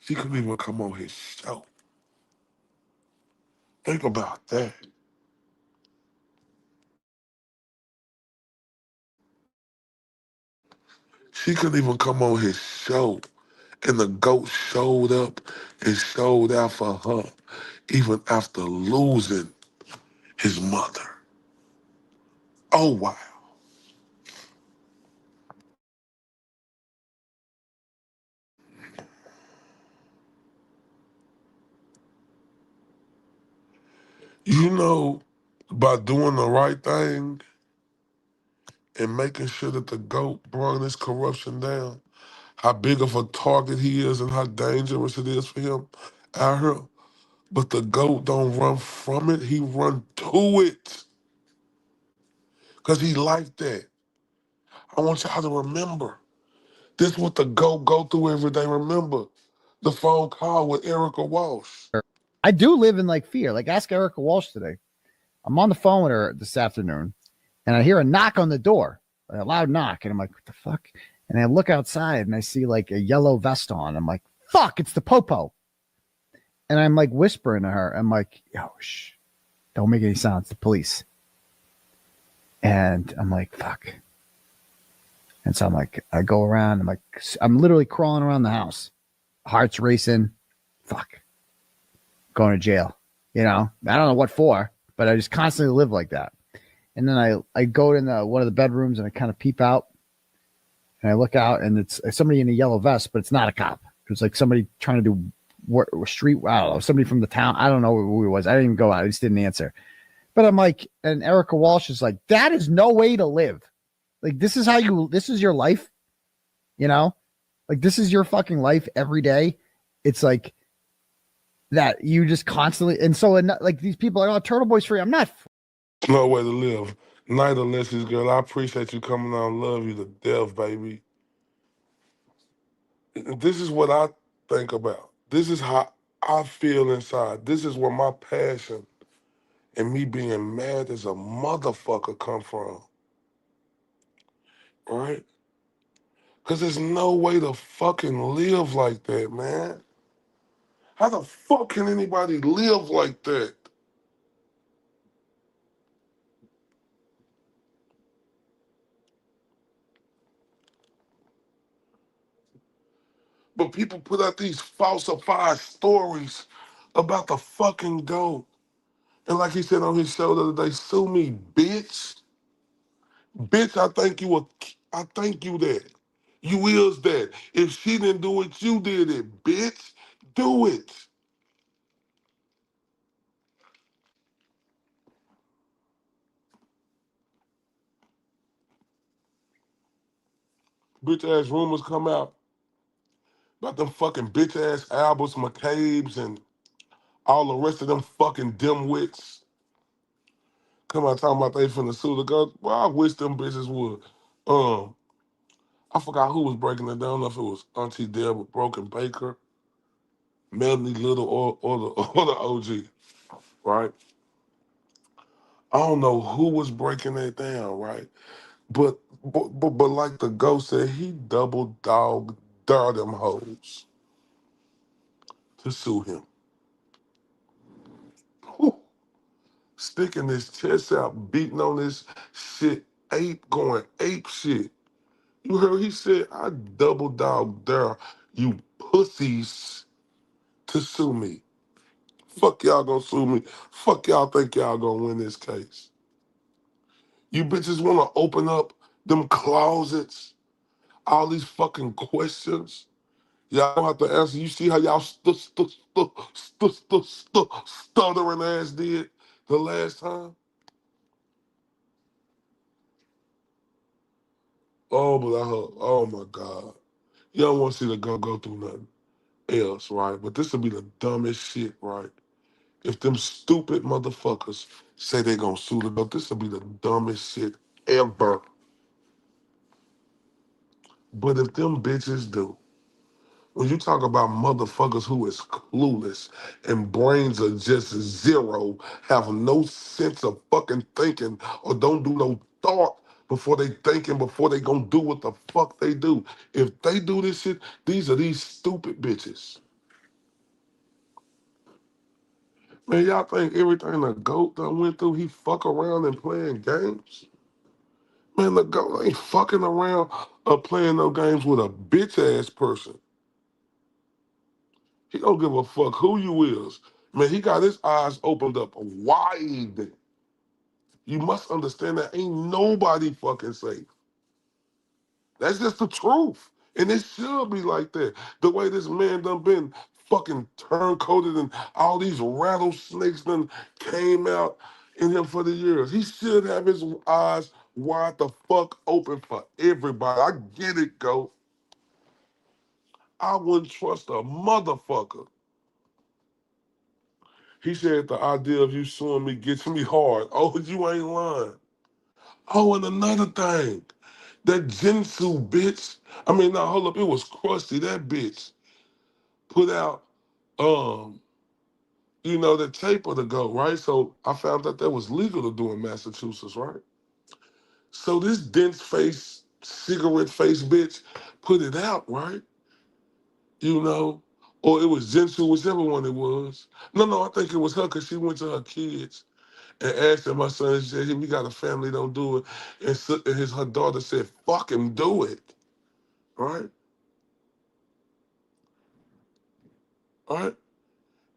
She couldn't even come on his show. Think about that. She couldn't even come on his show. And the GOAT showed up and showed out for her, even after losing his mother. Oh, wow. You know, by doing the right thing and making sure that the GOAT brought this corruption down, how big of a target he is and how dangerous it is for him out here. But the GOAT don't run from it, he run to it. Because he like that. I want y'all to remember, this is what the GOAT go through every day. Remember, the phone call with Erica Walsh. I do live in like fear. Like ask Erica Walsh today. I'm on the phone with her this afternoon and I hear a knock on the door, a loud knock. And I'm like, what the fuck? And I look outside and I see like a yellow vest on. I'm like, fuck, it's the Popo. And I'm like whispering to her. I'm like, yo, shh, don't make any sounds. The police. And I'm like, fuck. And so I'm like, I go around. I'm literally crawling around the house. Heart's racing. Fuck. Going to jail. You know, I don't know what for, but I just constantly live like that. And then I go in one of the bedrooms and I kind of peep out and I look out and it's somebody in a yellow vest, but it's not a cop. It's like somebody trying to do street. I don't know, somebody from the town. I don't know who it was. I didn't even go out. I just didn't answer. But I'm like, and Erica Walsh is like, that is no way to live. Like, this is your life, you know? Like, this is your fucking life every day. It's like that you just constantly, and so, like, these people are, oh, Turtle Boy's free. I'm not. No way to live. Night Alexis, girl, I appreciate you coming on. Love you to death, baby. This is what I think about. This is how I feel inside. This is where my passion and me being mad as a motherfucker come from, right? Because there's no way to fucking live like that, man. How the fuck can anybody live like that? But people put out these falsified stories about the fucking GOAT. And like he said on his show the other day, sue me, bitch. Bitch, I thank you that. You is that. If she didn't do it, you did it, bitch. Do it. Bitch ass rumors come out about them fucking bitch ass Alberts, McCabe's, and all the rest of them fucking dimwits. Come out talking about they finna sue the GOAT. Well, I wish them bitches would. Um, I forgot who was breaking it down. I don't know if it was Auntie Deb with Broken Baker, Melanie Little, or the or the OG, right? I don't know who was breaking it down, right? But like the ghost said, he double dog dare them hoes to sue him. Whew. Sticking his chest out, beating on this shit, going ape shit. You heard he said, I double dog dare you pussies to sue me. Fuck y'all gonna sue me. Fuck y'all think y'all gonna win this case. You bitches wanna open up them closets, all these fucking questions. Y'all don't have to answer. You see how y'all stuttering ass did the last time? Oh, but oh my God. You don't want to see the girl go through nothing else, right? But this would be the dumbest shit, right? If them stupid motherfuckers say they gonna sue the girl, this would be the dumbest shit ever. But if them bitches do, when you talk about motherfuckers who is clueless and brains are just zero, have no sense of fucking thinking or don't do no thought before they thinking, before they gonna do what the fuck they do. If they do this shit, these are these stupid bitches. Man, y'all think everything the GOAT done went through, he fuck around and playing games? Man, the GOAT ain't fucking around or playing no games with a bitch ass person. He don't give a fuck who you is. Man, he got his eyes opened up wide. You must understand that ain't nobody fucking safe. That's just the truth. And it should be like that. The way this man done been fucking turncoated and all these rattlesnakes done came out in him for the years. He should have his eyes wide the fuck open for everybody. I get it, go. I wouldn't trust a motherfucker. He said the idea of you suing me gets me hard. Oh, you ain't lying. Oh, and another thing, that Jinsu bitch. I mean, now hold up, it was Krusty. That bitch put out, the tape of the GOAT, right? So I found out that was legal to do in Massachusetts, right? So this dense face, cigarette face bitch put it out, right? You know, or it was Jinsu, whichever one it was. No, I think it was her because she went to her kids and asked him, my son, she said, hey, we got a family, don't do it. And, her daughter said, fuck him, do it. Right? Right?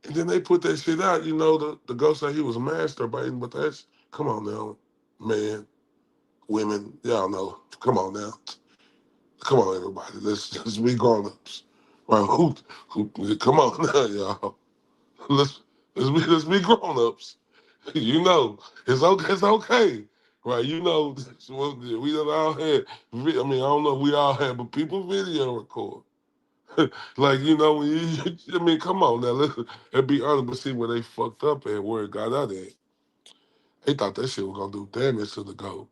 And then they put that shit out, the ghost said he was masturbating, but that's, come on now, man, women, y'all know, come on now. Come on, everybody, let's be grown-ups. Right? Come on now, y'all. Let's, let's be grown-ups. It's okay. Right, we done all had, I don't know if we all had, but people video record. Like, when come on now, let's be honest, but see where they fucked up at, where it got out at. They thought that shit was gonna do damage to the GOAT.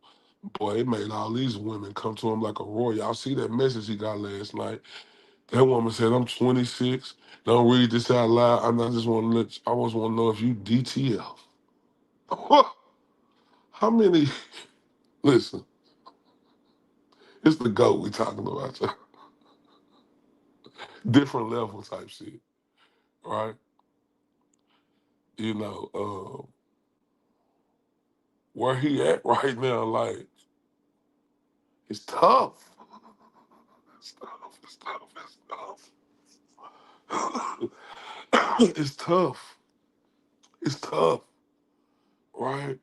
Boy, it made all these women come to him like a roar. Y'all see that message he got last night? That woman said, I'm 26, don't read this out loud, I just want to know if you DTF. How many, listen, it's the GOAT we talking about, y'all. Different level type shit, right? Where he at right now, like, it's tough. It's tough, it's tough, it's tough. It's tough. It's tough, right?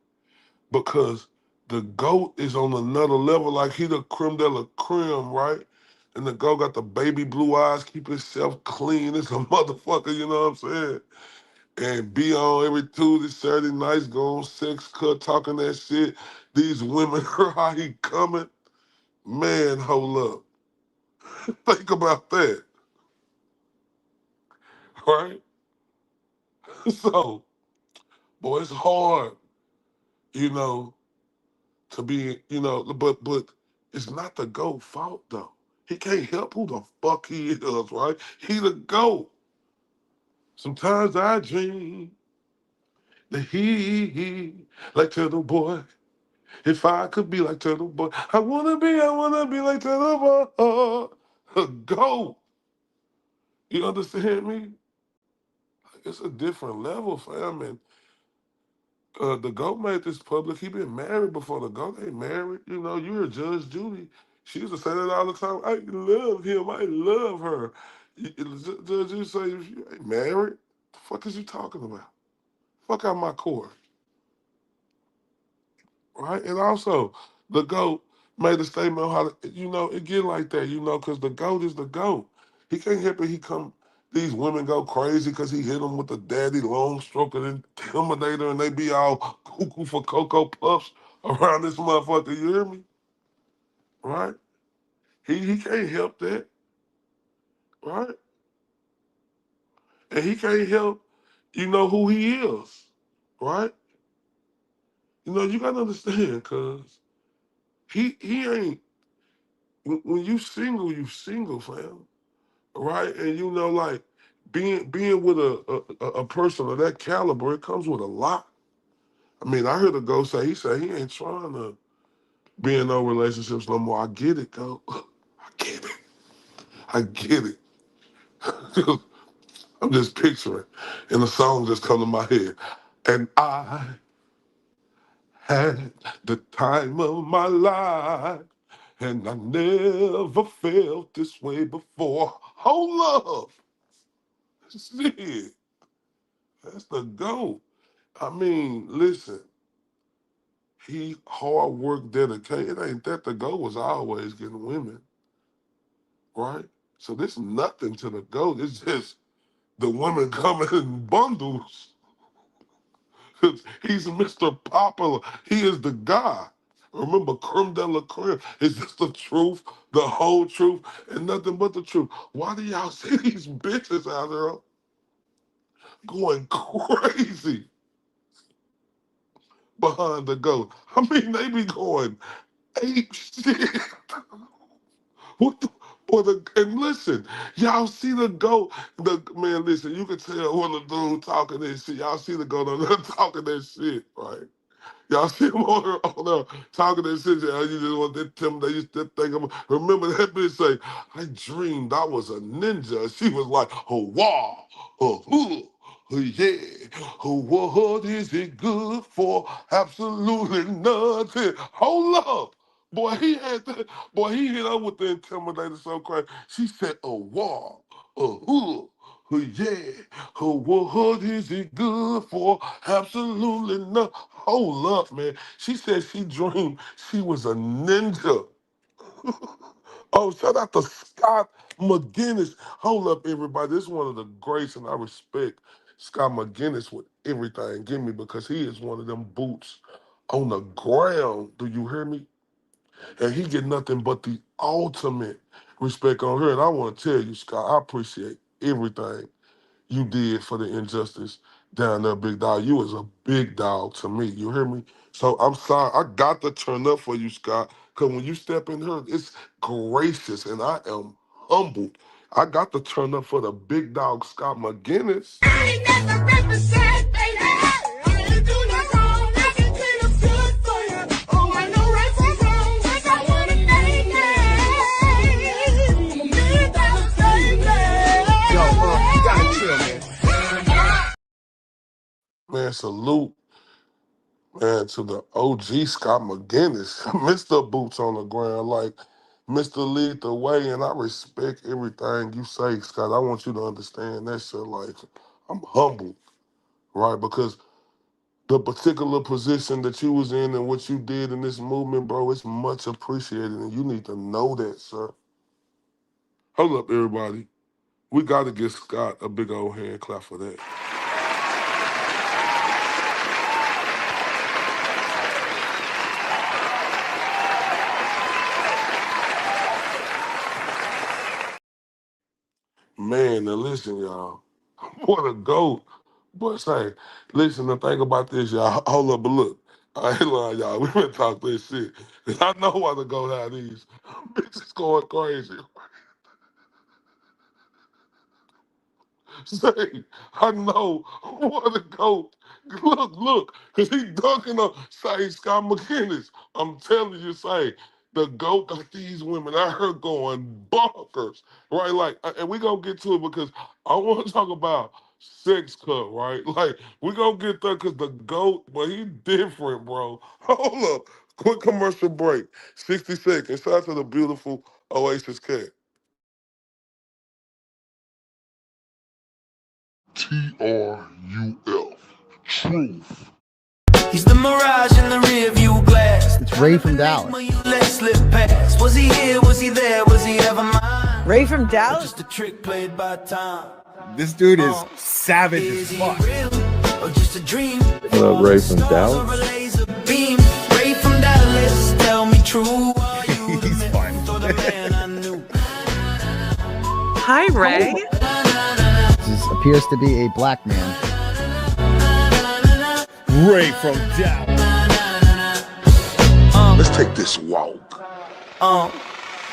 Because the GOAT is on another level, like he the creme de la creme, right? And the GOAT got the baby blue eyes, keep himself clean. It's a motherfucker, you know what I'm saying? And be on every Tuesday, Saturday nights, go on sex cut, talking that shit. These women, how he coming. Man, hold up. Think about that, right? So, boy, it's hard, you know, to be, but it's not the GOAT fault though. He can't help who the fuck he is, right? He the GOAT. Sometimes I dream that he like Turtle Boy. If I could be like Turtle Boy, I wanna be like Turtle Boy. GOAT. You understand me? It's a different level, fam. And the GOAT made this public. He been married before. The GOAT ain't married. You know, you hear Judge Judy. She used to say that all the time. I love him. I love her. Judge, you say you ain't married? The fuck is you talking about? Fuck out my court. Right? And also, the GOAT made a statement on how to, it get like that, because the GOAT is the GOAT. He can't help it. These women go crazy because he hit them with the daddy long stroke and intimidator, and they be all cuckoo for Cocoa Puffs around this motherfucker. You hear me? Right? He can't help that. Right? And he can't help, who he is. Right? You got to understand, because he ain't, when you single, fam. Right? And like being with a person of that caliber, it comes with a lot. I mean, I heard a ghost say he ain't trying to be in no relationships no more. I get it, go. I get it. I get it. I'm just picturing, and the song just come to my head. And I had the time of my life, and I never felt this way before. Oh, love. Shit. That's the GOAT. I mean, listen, he hard work, dedicated. It ain't that the GOAT was always getting women, right? So this nothing to the GOAT. It's just the women coming in bundles. 'Cause he's Mr. Popular. He is the guy. Remember, creme de la creme. Is this the truth, the whole truth, and nothing but the truth? Why do y'all see these bitches out there going crazy behind the GOAT? I mean, they be going ape shit. What the, and listen, y'all see the GOAT. Man, listen, you can tell when the dude talking that shit. Y'all see the GOAT on there talking that shit, right? Y'all see him on there talking that shit. You just want to tell them they used to think of. Remember that bitch say, I dreamed I was a ninja. She was like, oh, wow, oh, yeah. Oh, what is it good for? Absolutely nothing. Hold up. Boy, he hit her with the intimidator so crazy. She said, oh, wow, oh, yeah. Oh, what is it good for? Absolutely no. Hold up, man. She said she dreamed she was a ninja. Oh, shout out to Scott McGinnis. Hold up, everybody. This is one of the greats, and I respect Scott McGinnis with everything. Give me, because he is one of them boots on the ground. Do you hear me? And he get nothing but the ultimate respect on her. And I want to tell you, Scott, I appreciate everything you did for the injustice down there, big dog. You was a big dog to me. You hear me? So I'm sorry. I got to turn up for you, Scott, because when you step in here, it's gracious, and I am humbled. I got to turn up for the big dog, Scott McGinnis. I ain't never represent, baby. I ain't do no wrong. I can clean up good for you. Oh, I know right from wrong. 'Cause I wanna thank you. Me, that baby. Yo, you gotta chill, man. Man, salute, man, to the OG Scott McGinnis, Mr. Boots on the ground, like Mr. Lead the Way, and I respect everything you say, Scott. I want you to understand that shit. Like, I'm humbled, right? Because the particular position that you was in and what you did in this movement, bro, it's much appreciated, and you need to know that, sir. Hold up, everybody. We got to give Scott a big old hand clap for that. Man, now listen, y'all. What a goat. But say, listen, the thing about this, y'all. Hold up, but look. I ain't lying, y'all. We been talking this shit. I know why the goat had these bitches going crazy. Say, I know what a goat. Look, because he dunking on, say, Scott McKinnis. I'm telling you, say, the goat got these women out here going bonkers, right? Like, and we gonna get to it because I want to talk about sex cut, right? Like, we gonna get there because the goat, but he different, bro. Hold up, quick commercial break, 60 seconds. Shout out to the beautiful Oasis cat. TRUF. Truth. He's the mirage in the rear view glass. It's Ray from Dallas. Let slip past. Was he here? Was he there? Was he ever mine? Ray from Dallas? Just a trick played by time. This dude is savage as fuck. Or just a dream? Ray from Dallas? Ray from Dallas, tell me true. He's fun. Hi, Ray. This appears to be a black man. Ray from Dallas. Let's take this walk.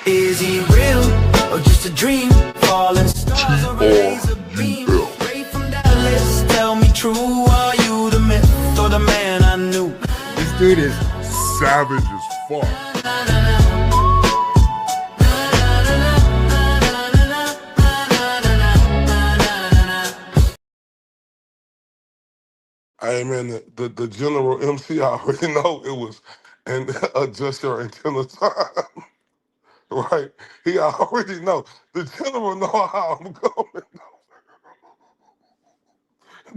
Is he real or just a dream? Falling stars or a laser beam? Ray from Dallas, tell me true. Are you the myth or the man I knew? This dude is Savage as fuck. Hey man, the general MC, I already know it was, and adjust your antenna time, right? He already know. The general know how I'm coming.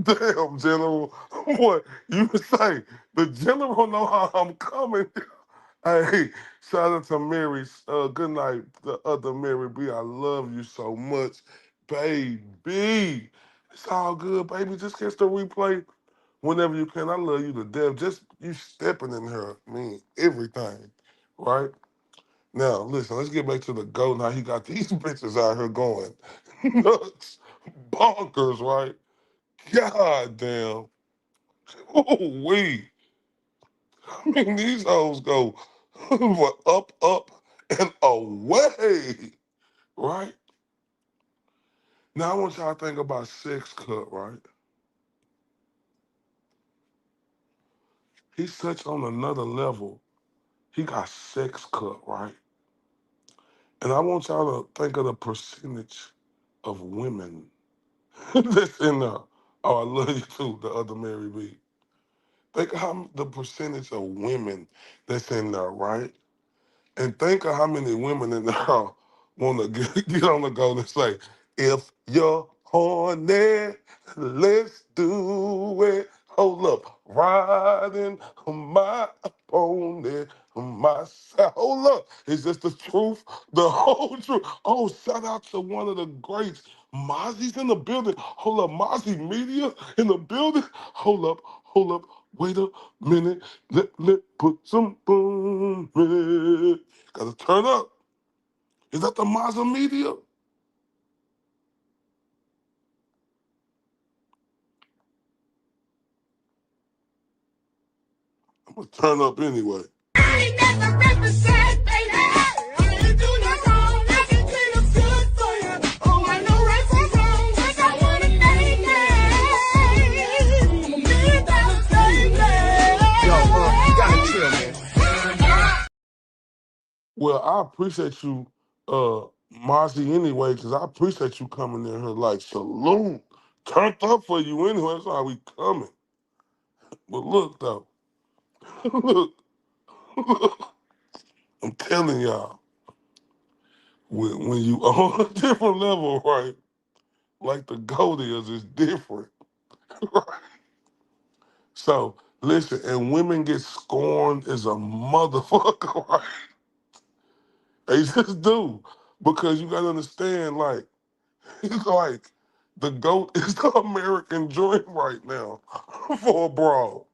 Damn, general, what you say? The general know how I'm coming. Hey, shout out to Mary. Good night, the other Mary B. I love you so much, baby. It's all good, baby. Just catch the replay whenever you can. I love you to death. Just you stepping in her, mean everything, right? Now, listen, let's get back to the GOAT. Now he got these bitches out here going nuts, bonkers, right? God damn. Oh, wee. I mean, these hoes go up, and away, right? Now, I want y'all to think about sex cut, right? He's such on another level. He got sex cut, right? And I want y'all to think of the percentage of women that's in there. Oh, I love you too, the other Mary B. Think of how the percentage of women that's in there, right? And think of how many women in there want to get on the go and say, if you're horny, let's do it. Hold up, riding my pony, my side. Hold up, is this the truth? The whole truth. Oh, shout out to one of the greats. Mozzie's in the building. Hold up, Mozzie Media in the building. Hold up. Wait a minute. Let put some boom in it. Gotta turn up. Is that the Mazda Media? I'm gonna turn up anyway. Well, I appreciate you, Marcy, anyway, because I appreciate you coming in here like salute. Turned up for you anyway. That's how we coming. But look though, look, I'm telling y'all, when you on a different level, right? Like the goat is different, right? So listen, and women get scorned as a motherfucker, right? They just do. Because you gotta understand, like, it's like the GOAT is the American dream right now for a broad.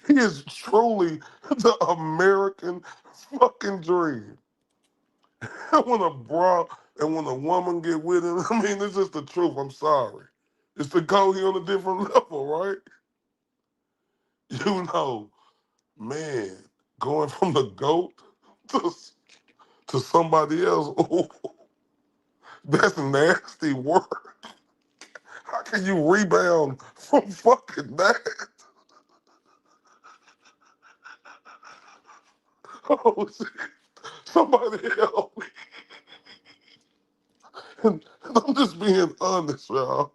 He is truly the American fucking dream. And when a broad and when a woman get with him, I mean, it's just the truth. I'm sorry. It's the GOAT, he on a different level, right? You know, man, going from the GOAT to, to somebody else, ooh, that's nasty work. I can you rebound from fucking that? Oh, shit. Somebody help me. And I'm just being honest, y'all.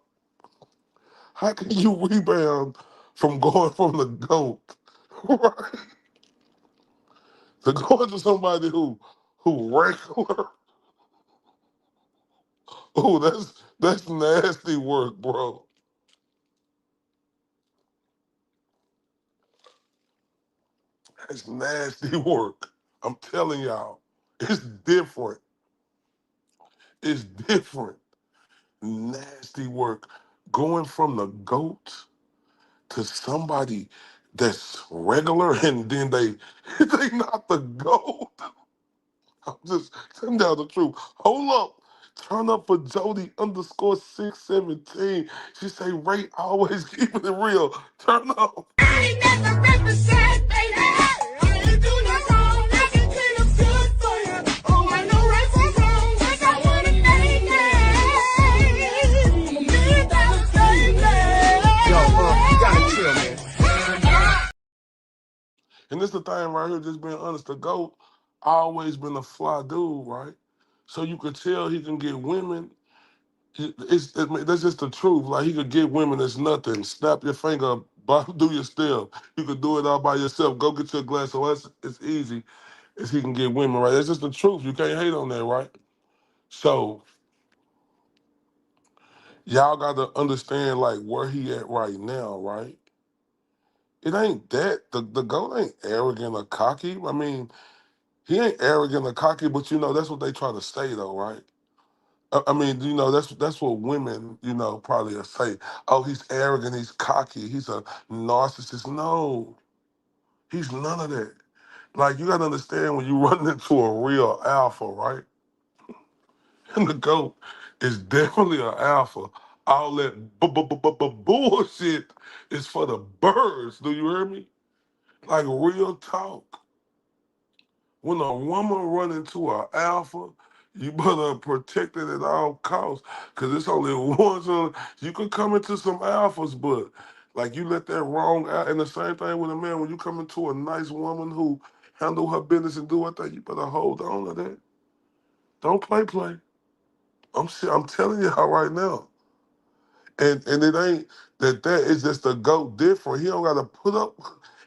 How can you rebound from going from the GOAT, right, to going to somebody who regular? Oh, that's nasty work, bro. That's nasty work. I'm telling y'all, it's different. It's different. Nasty work. Going from the GOAT to somebody that's regular and then they not the GOAT. I'm just telling y'all the truth. Hold up. Turn up for Jody underscore 617. She say Ray always keeping it real. Turn up. I ain't never represent, baby. I ain't do no wrong. I can clean up good for you. Oh, I know right from wrong. 'Cause I wanna make it. I'm a $1,000,000 baby. Yo, you gotta chill, man. And this the thing right here, just being honest. The GOAT always been a fly dude, right? So you could tell he can get women. That's just the truth. Like he could get women as nothing. Snap your finger, do your step. You could do it all by yourself. Go get your glass. So it's easy as he can get women, right? That's just the truth. You can't hate on that, right? So y'all got to understand like where he at right now, right? It ain't that the GOAT ain't arrogant or cocky. I mean, he ain't arrogant or cocky, but you know that's what they try to say though, right? I mean, you know, that's what women, you know, probably will say. Oh, he's arrogant, he's cocky, he's a narcissist. No, he's none of that. Like you gotta understand when you run into a real alpha, right? And the GOAT is definitely an alpha. All that bullshit is for the birds. Do you hear me? Like real talk. When a woman run into an alpha, you better protect it at all costs. Cause it's only one. So you could come into some alphas, but like you let that wrong out. And the same thing with a man, when you come into a nice woman who handle her business and do her thing, you better hold on to that. Don't play. I'm telling y'all right now. And it ain't that is just the GOAT different. He don't gotta put up,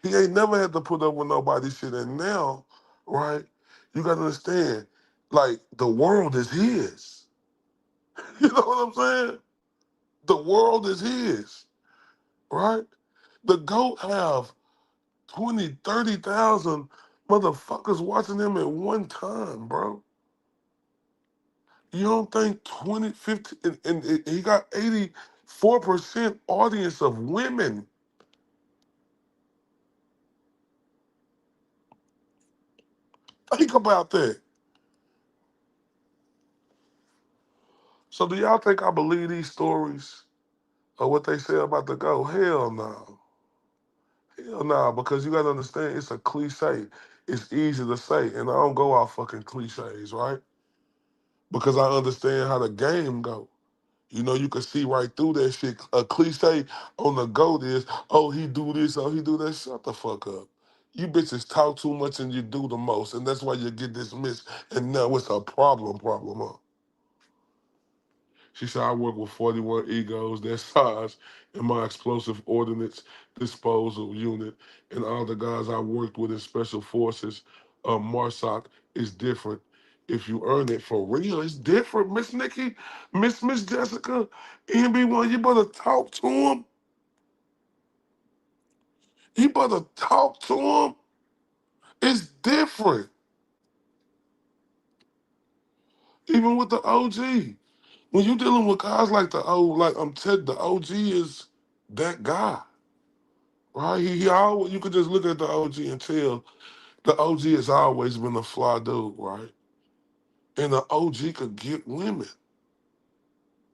he ain't never had to put up with nobody shit. And now, right, you gotta understand, like the world is his. You know what I'm saying? The world is his, right? The GOAT have 20, 30,000 motherfuckers watching him at one time, bro. You don't think 20, 50, and he got 84% audience of women. Think about that. So do y'all think I believe these stories or what they say about the GOAT? Hell no. Hell no, because you gotta understand it's a cliche. It's easy to say, and I don't go off fucking cliches, right? Because I understand how the game go. You know, you can see right through that shit. A cliche on the GOAT is, oh, he do this, oh, he do that. Shut the fuck up. You bitches talk too much and you do the most, and that's why you get dismissed. And now it's a problem, huh? She said, I work with 41 egos that size in my explosive ordnance disposal unit. And all the guys I worked with in special forces, MARSOC, is different. If you earn it for real, it's different. Miss Nikki, Miss Jessica, NB1, you better talk to him. You better talk to him. It's different. Even with the OG. When you dealing with guys like the like I'm Ted, the OG is that guy. Right? He always, you could just look at the OG and tell the OG has always been a fly dude, right? And the OG could get women.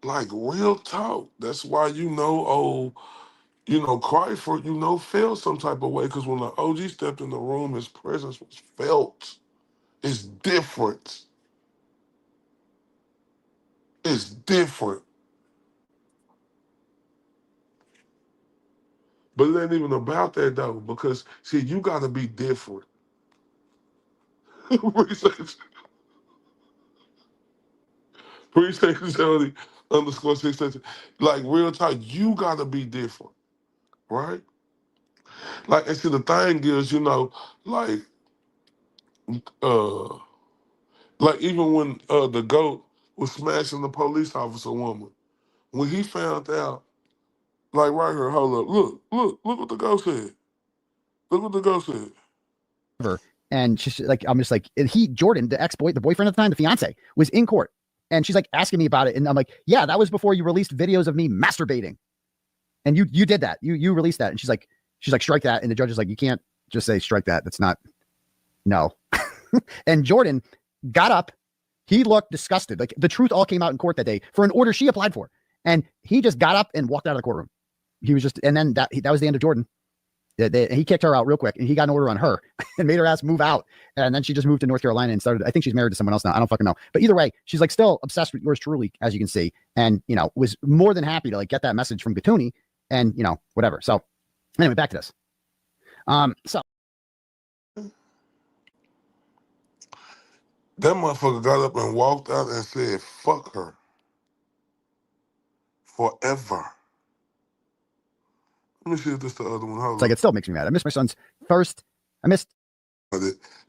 Like real talk. That's why Cryford, felt some type of way. Because when the OG stepped in the room, his presence was felt. It's different. It's different. But it ain't even about that though, because see, you gotta be different. appreciate, appreciate you, Jody underscore 6. Like real talk, you gotta be different, right? Like, and see, the thing is, like, uh, like even when the goat was smashing the police officer woman, when he found out, like right here, hold up, look what the goat said. Look what the goat said. And she's like, I'm just like, Jordan, the boyfriend at the time, the fiance, was in court. And she's like asking me about it. And I'm like, yeah, that was before you released videos of me masturbating. And you did that. You released that. And she's like, strike that. And the judge is like, you can't just say strike that. That's not, no. And Jordan got up. He looked disgusted. Like the truth all came out in court that day for an order she applied for. And he just got up and walked out of the courtroom. He was just, and then that was the end of Jordan. He kicked her out real quick, and he got an order on her and made her ass move out. And then she just moved to North Carolina and started. I think she's married to someone else now. I don't fucking know. But either way, she's like still obsessed with yours truly, as you can see, and was more than happy to like get that message from Gatuni, and whatever. So anyway, back to this. So That motherfucker got up and walked out and said, "Fuck her forever." Let me see if this the other one. Hold it's like on. it still makes me mad. I missed my son's first. I missed.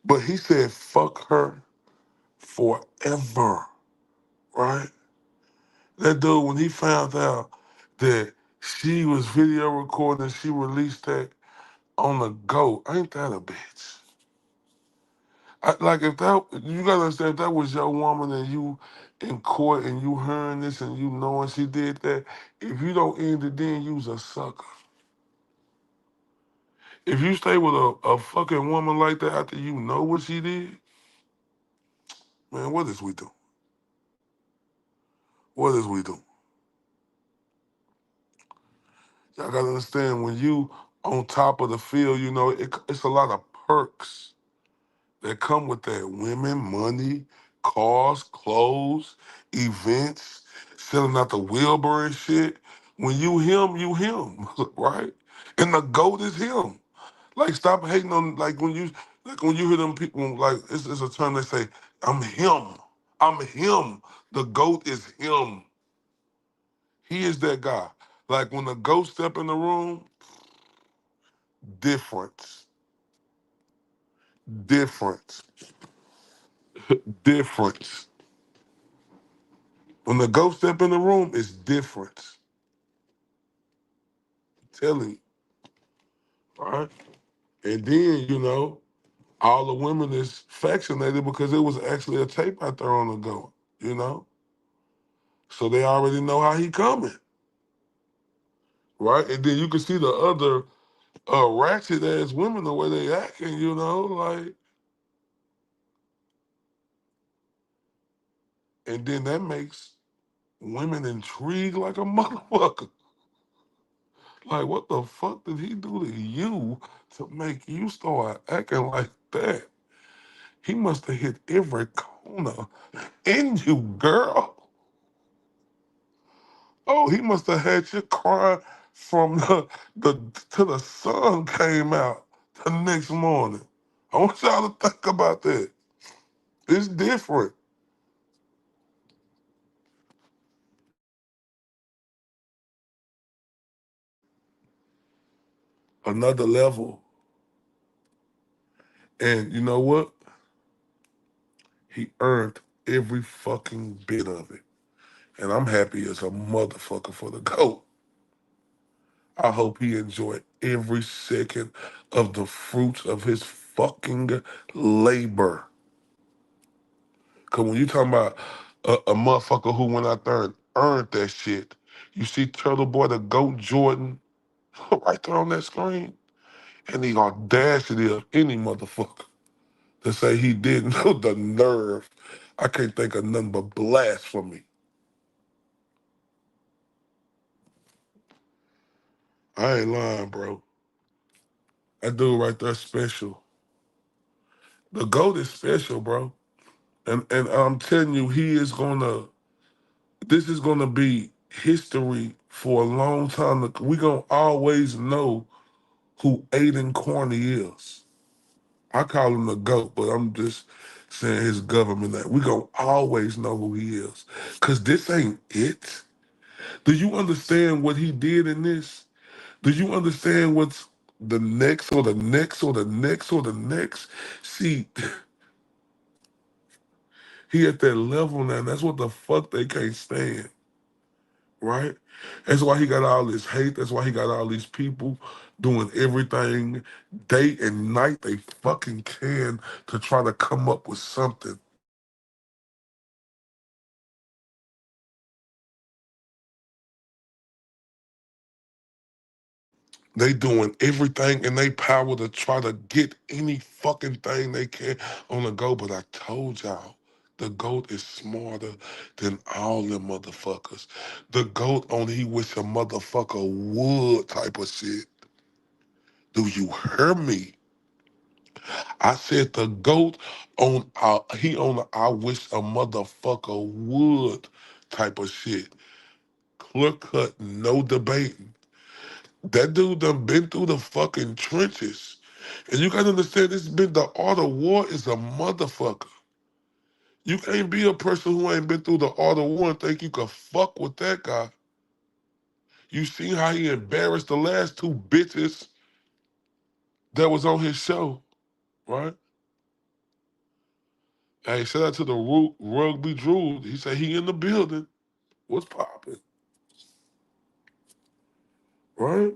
But he said, "Fuck her forever," right? That dude, when he found out that she was video recording, she released that on the go. Ain't that a bitch? Like if that, you gotta understand, if that was your woman and you in court and you hearing this and you knowing she did that, if you don't end it, then you's a sucker. If you stay with a fucking woman like that after you know what she did, man, what is we do? What is we do? Y'all gotta understand, when you on top of the field, it's a lot of perks that come with that. Women, money, cars, clothes, events, selling out the Wilbur and shit. When you him, right? And the GOAT is him. Like, stop hating on, like when you hear them people, like, it's a term they say, I'm him. I'm him. The GOAT is him. He is that guy. Like, when the GOAT step in the room, difference. Difference. Difference. When the GOAT step in the room, it's difference. I'm telling you. All right? And then, all the women is vaccinated because it was actually a tape out there on the GOAT. So they already know how he coming. Right? And then you can see the other ratchet ass women, the way they acting, like, and then that makes women intrigued like a motherfucker. Like, what the fuck did he do to you to make you start acting like that? He must have hit every corner in you, girl. Oh, he must have had you crying from the till the sun came out the next morning. I want y'all to think about that. It's different. Another level. And you know what? He earned every fucking bit of it. And I'm happy as a motherfucker for the GOAT. I hope he enjoyed every second of the fruits of his fucking labor. Cause when you talking about a motherfucker who went out there and earned that shit, you see Turtle Boy, the GOAT Jordan, right there on that screen, and the audacity of any motherfucker to say he didn't. The nerve. I can't think of nothing but blasphemy. I ain't lying, bro. That dude right there special. The GOAT is special, bro. And I'm telling you, this is gonna be history for a long time. We gonna always know who Aiden Corny is. I call him the GOAT, but I'm just saying his government name. We gonna always know who he is. Cause this ain't it. Do you understand what he did in this? Do you understand what's the next or the next or the next or the next? See, he at that level now. That's what the fuck they can't stand. Right? That's why he got all this hate. That's why he got all these people doing everything day and night they fucking can to try to come up with something. They doing everything in their power to try to get any fucking thing they can on the go. But I told y'all, the GOAT is smarter than all them motherfuckers. The GOAT only he wish a motherfucker would type of shit. Do you hear me? I said the GOAT he on the I wish a motherfucker would type of shit. Clear cut, no debating. That dude done been through the fucking trenches. And you gotta understand, the art of war is a motherfucker. You can't be a person who ain't been through the art of war and think you can fuck with that guy. You seen how he embarrassed the last two bitches that was on his show, right? Hey, shout out to the Rugby Drew. He said he in the building. What's popping, right?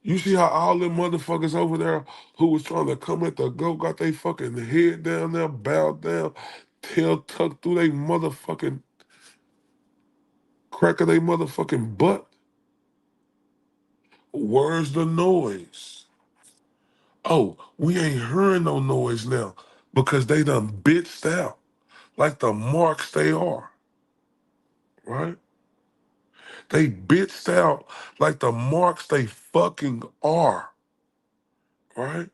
You see how all them motherfuckers over there who was trying to come at the GOAT got they fucking head down there, bowed down, tail tucked through they motherfucking crack of they motherfucking butt? Where's the noise? Oh, we ain't hearing no noise now because they done bitched out like the marks they are, right? They bitched out like the marks they fucking are, right?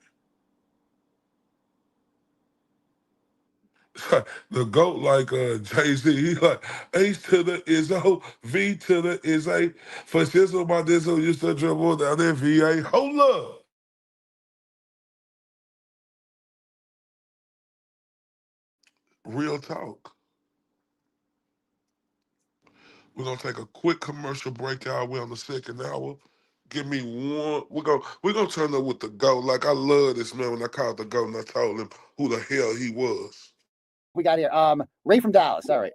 The GOAT like Jay-Z, he like H to the is O, V to the is A. For shizzle my dizzle used to dribble down there VA. Hold up. Real talk. We're gonna take a quick commercial break out. We're on the second hour. Give me one. We're gonna turn up with the GOAT. Like I love this man when I called the GOAT and I told him who the hell he was. We got here. Ray from Dallas. All right.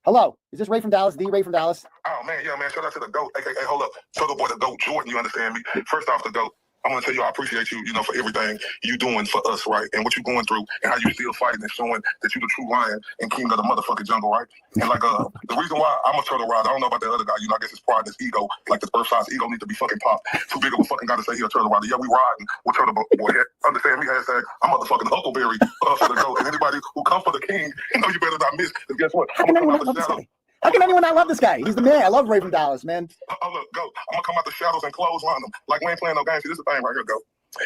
Hello. Is this Ray from Dallas? The Ray from Dallas? Oh man, yeah, man. Shout out to the GOAT. Hey, hold up. So the boy, the GOAT Jordan, you understand me? First off, the GOAT. I want to tell you I appreciate you, for everything you doing for us, right? And what you going through and how you still fighting and showing that you the true lion and king of the motherfucking jungle, right? And like the reason why I'm a turtle rider, I don't know about the other guy, I guess his pride, his ego, like the earth size ego need to be fucking popped. Too big of a fucking guy to say he a turtle rider. Yeah, we riding with turtle boy. Understand me? Hashtag I'm motherfucking Huckleberry for the GOAT. And anybody who come for the king, you better not miss. Because guess what? How can anyone not love this guy? How can anyone not love this guy? He's the man. I love Ray from Dallas, man. Oh, look, GOAT. I'm gonna come out the shadows and clothesline them. Like we ain't playing no games. See, this is the thing right here, GOAT.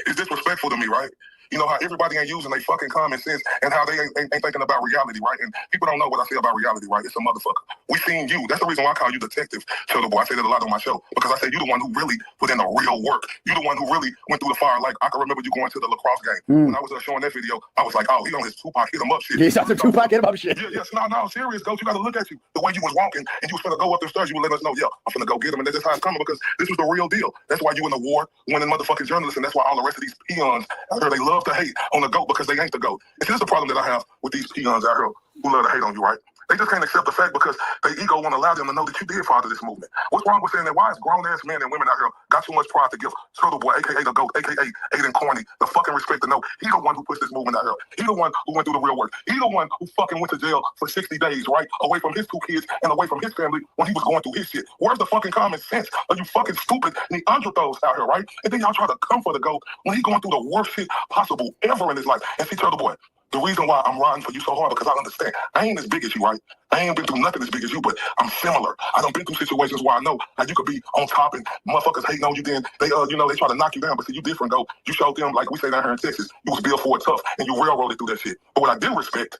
It's disrespectful to me, right? You know how everybody ain't using their fucking common sense and how they ain't thinking about reality, right? And people don't know what I say about reality, right? It's a motherfucker. We seen you. That's the reason why I call you Detective Turtle Boy. I say that a lot on my show because I say you the one who really put in the real work. You the one who really went through the fire. Like I can remember you going to the lacrosse game. When I was showing that video, I was like, oh, he on his Tupac hit him up shit. He's on the Tupac hit him up shit. Yeah, yes, no, serious, GOAT. You got to look at you. The way you was walking and you was finna go up the stairs, you were letting us know, yeah, I'm finna go get him. And that's just how it's coming because this was the real deal. That's why you in the war winning motherfucking journalist, and that's why all the rest of these peons out here, they love to hate on the GOAT because they ain't the GOAT. And see, this is the problem that I have with these peons out here who love to hate on you, right? They just can't accept the fact because their ego won't allow them to know that you did father this movement. What's wrong with saying that? Why is grown-ass men and women out here got too much pride to give Turtle Boy, a.k.a. the GOAT, a.k.a. Aiden Corny, the fucking respect to know he the one who pushed this movement out here. He the one who went through the real work. He the one who fucking went to jail for 60 days, right? Away from his 2 kids and away from his family when he was going through his shit. Where's the fucking common sense? Are you fucking stupid Neanderthals out here, right? And then y'all try to come for the GOAT when he going through the worst shit possible ever in his life. And see, Turtle Boy, the reason why I'm riding for you so hard because I understand. I ain't as big as you, right? I ain't been through nothing as big as you, but I'm similar. I done been through situations where I know how you could be on top and motherfuckers hating on you. Then they, they try to knock you down, but see, you different, GOAT. You showed them, like we say down here in Texas, you was built for it tough, and you railroaded through that shit. But what I didn't respect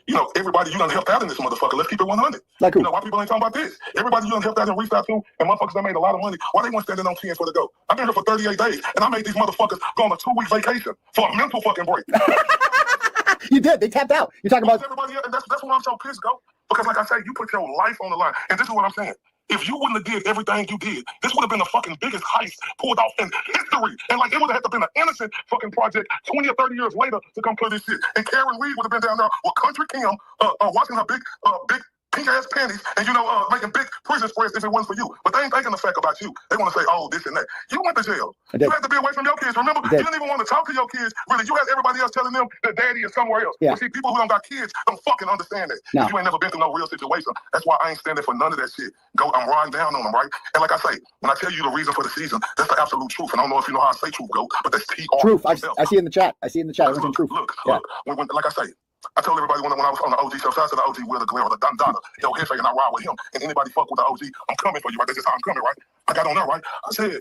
You know, everybody you done helped out in this motherfucker. Let's keep it 100. Like who? You know, why people ain't talking about this? Everybody you done helped out and reached out to, and motherfuckers that made a lot of money. Why they weren't standing on 10 for the go? I've been here for 38 days, and I made these motherfuckers go on a 2-week vacation for a mental fucking break. You did. They tapped out. You're talking about everybody, and that's why I'm so pissed, go. Because like I say, you put your life on the line, and this is what I'm saying. If you wouldn't have did everything you did, this would have been the fucking biggest heist pulled off in history. And like it would have had to been an innocent fucking project 20 or 30 years later to come clear this shit. And Karen Reed would have been down there with Country Kim, watching her big pink ass panties, and making big prison spreads if it wasn't for you. But they ain't thinking the fact about you. They want to say, oh, this and that. You went to jail. You had to be away from your kids. Remember, you didn't even want to talk to your kids. Really, you had everybody else telling them that daddy is somewhere else. Yeah. But see, people who don't got kids don't fucking understand that. No. You ain't never been through no real situation. That's why I ain't standing for none of that shit. I'm riding down on them, right? And like I say, when I tell you the reason for the season, that's the absolute truth. And I don't know if you know how I say truth, go, but that's TR. truth. I see in the chat. I see in the chat. Everything truth. Look. Yeah. When, like I say, I told everybody when I was on the OG show, shout out to the OG Will the Glare, the Don Donna, El Jefe, and I ride with him. And anybody fuck with the OG, I'm coming for you, right? That's just how I'm coming, right? I got on there, right? I said,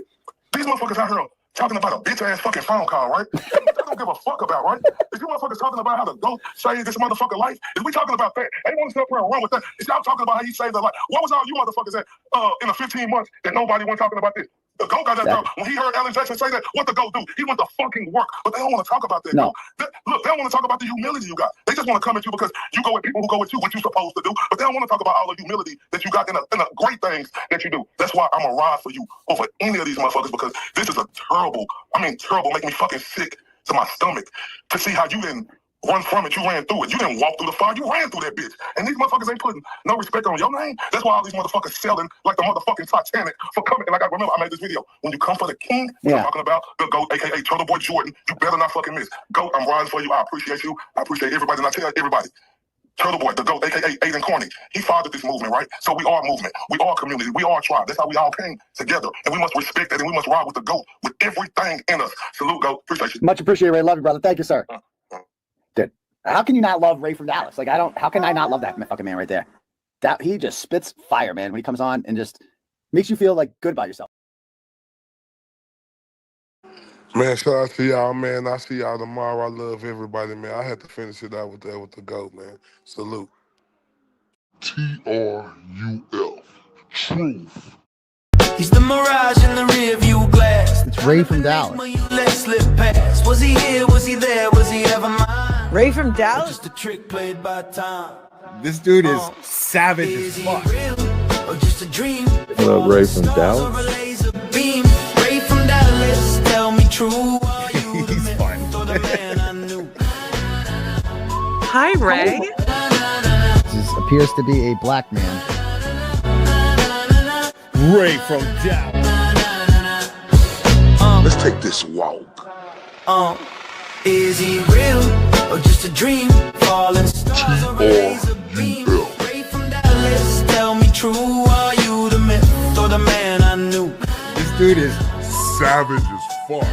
these motherfuckers out here talking about a bitch-ass fucking phone call, right? They don't give a fuck about, right? If you motherfuckers talking about how to go save this motherfucker life, if we talking about that, they want to step around and run with that. If y'all talking about how he saved their life, what was all you motherfuckers at in the 15 months that nobody went talking about this? The GOAT got that girl. When he heard Alan Jackson say that, what the GOAT do? He went to fucking work. But they don't want to talk about that. No. Look, they don't want to talk about the humility you got. They just want to come at you because you go with people who go with you, what you're supposed to do. But they don't want to talk about all the humility that you got in the great things that you do. That's why I'm a ride for you over any of these motherfuckers, because this is a terrible, making me fucking sick to my stomach to see how you didn't run from it. You ran through it. You didn't walk through the fire. You ran through that bitch. And these motherfuckers ain't putting no respect on your name. That's why all these motherfuckers selling like the motherfucking Titanic for coming. And like I remember, I made this video. When you come for the king, I'm talking about the GOAT, a.k.a. Turtle Boy Jordan, you better not fucking miss. GOAT, I'm riding for you. I appreciate you. I appreciate everybody. And I tell everybody, Turtle Boy, the GOAT, a.k.a. Aiden Corney, he fathered this movement, right? So we are a movement. We are a community. We are a tribe. That's how we all came together. And we must respect that, and we must ride with the GOAT with everything in us. Salute, GOAT. Appreciate you. Much appreciated, Ray. Love you, brother. Thank you, sir. Dude, how can you not love Ray from Dallas? Like, how can I not love that fucking man right there? He just spits fire, man, when he comes on and just makes you feel like good about yourself. Man, shout out to y'all, man. I see y'all tomorrow. I love everybody, man. I had to finish it out with the GOAT, man. Salute. TRUF. Truth. He's the mirage in the rear view glass. It's Ray from Dallas. Let slip past. Was he here? Was he there? Was he ever mine? Ray from Dallas. Just a trick played by time. This dude is savage as fuck. Or just a dream? What up, Ray from Dallas? Ray from Dallas, tell me true. He's fun. Hi, Ray. This appears to be a black man. Ray from Dallas. Let's take this walk. Is he real or just a dream? Falling stars or a laser beam? Ray from Dallas, tell me true. Are you the myth or the man I knew? This dude is savage as fuck.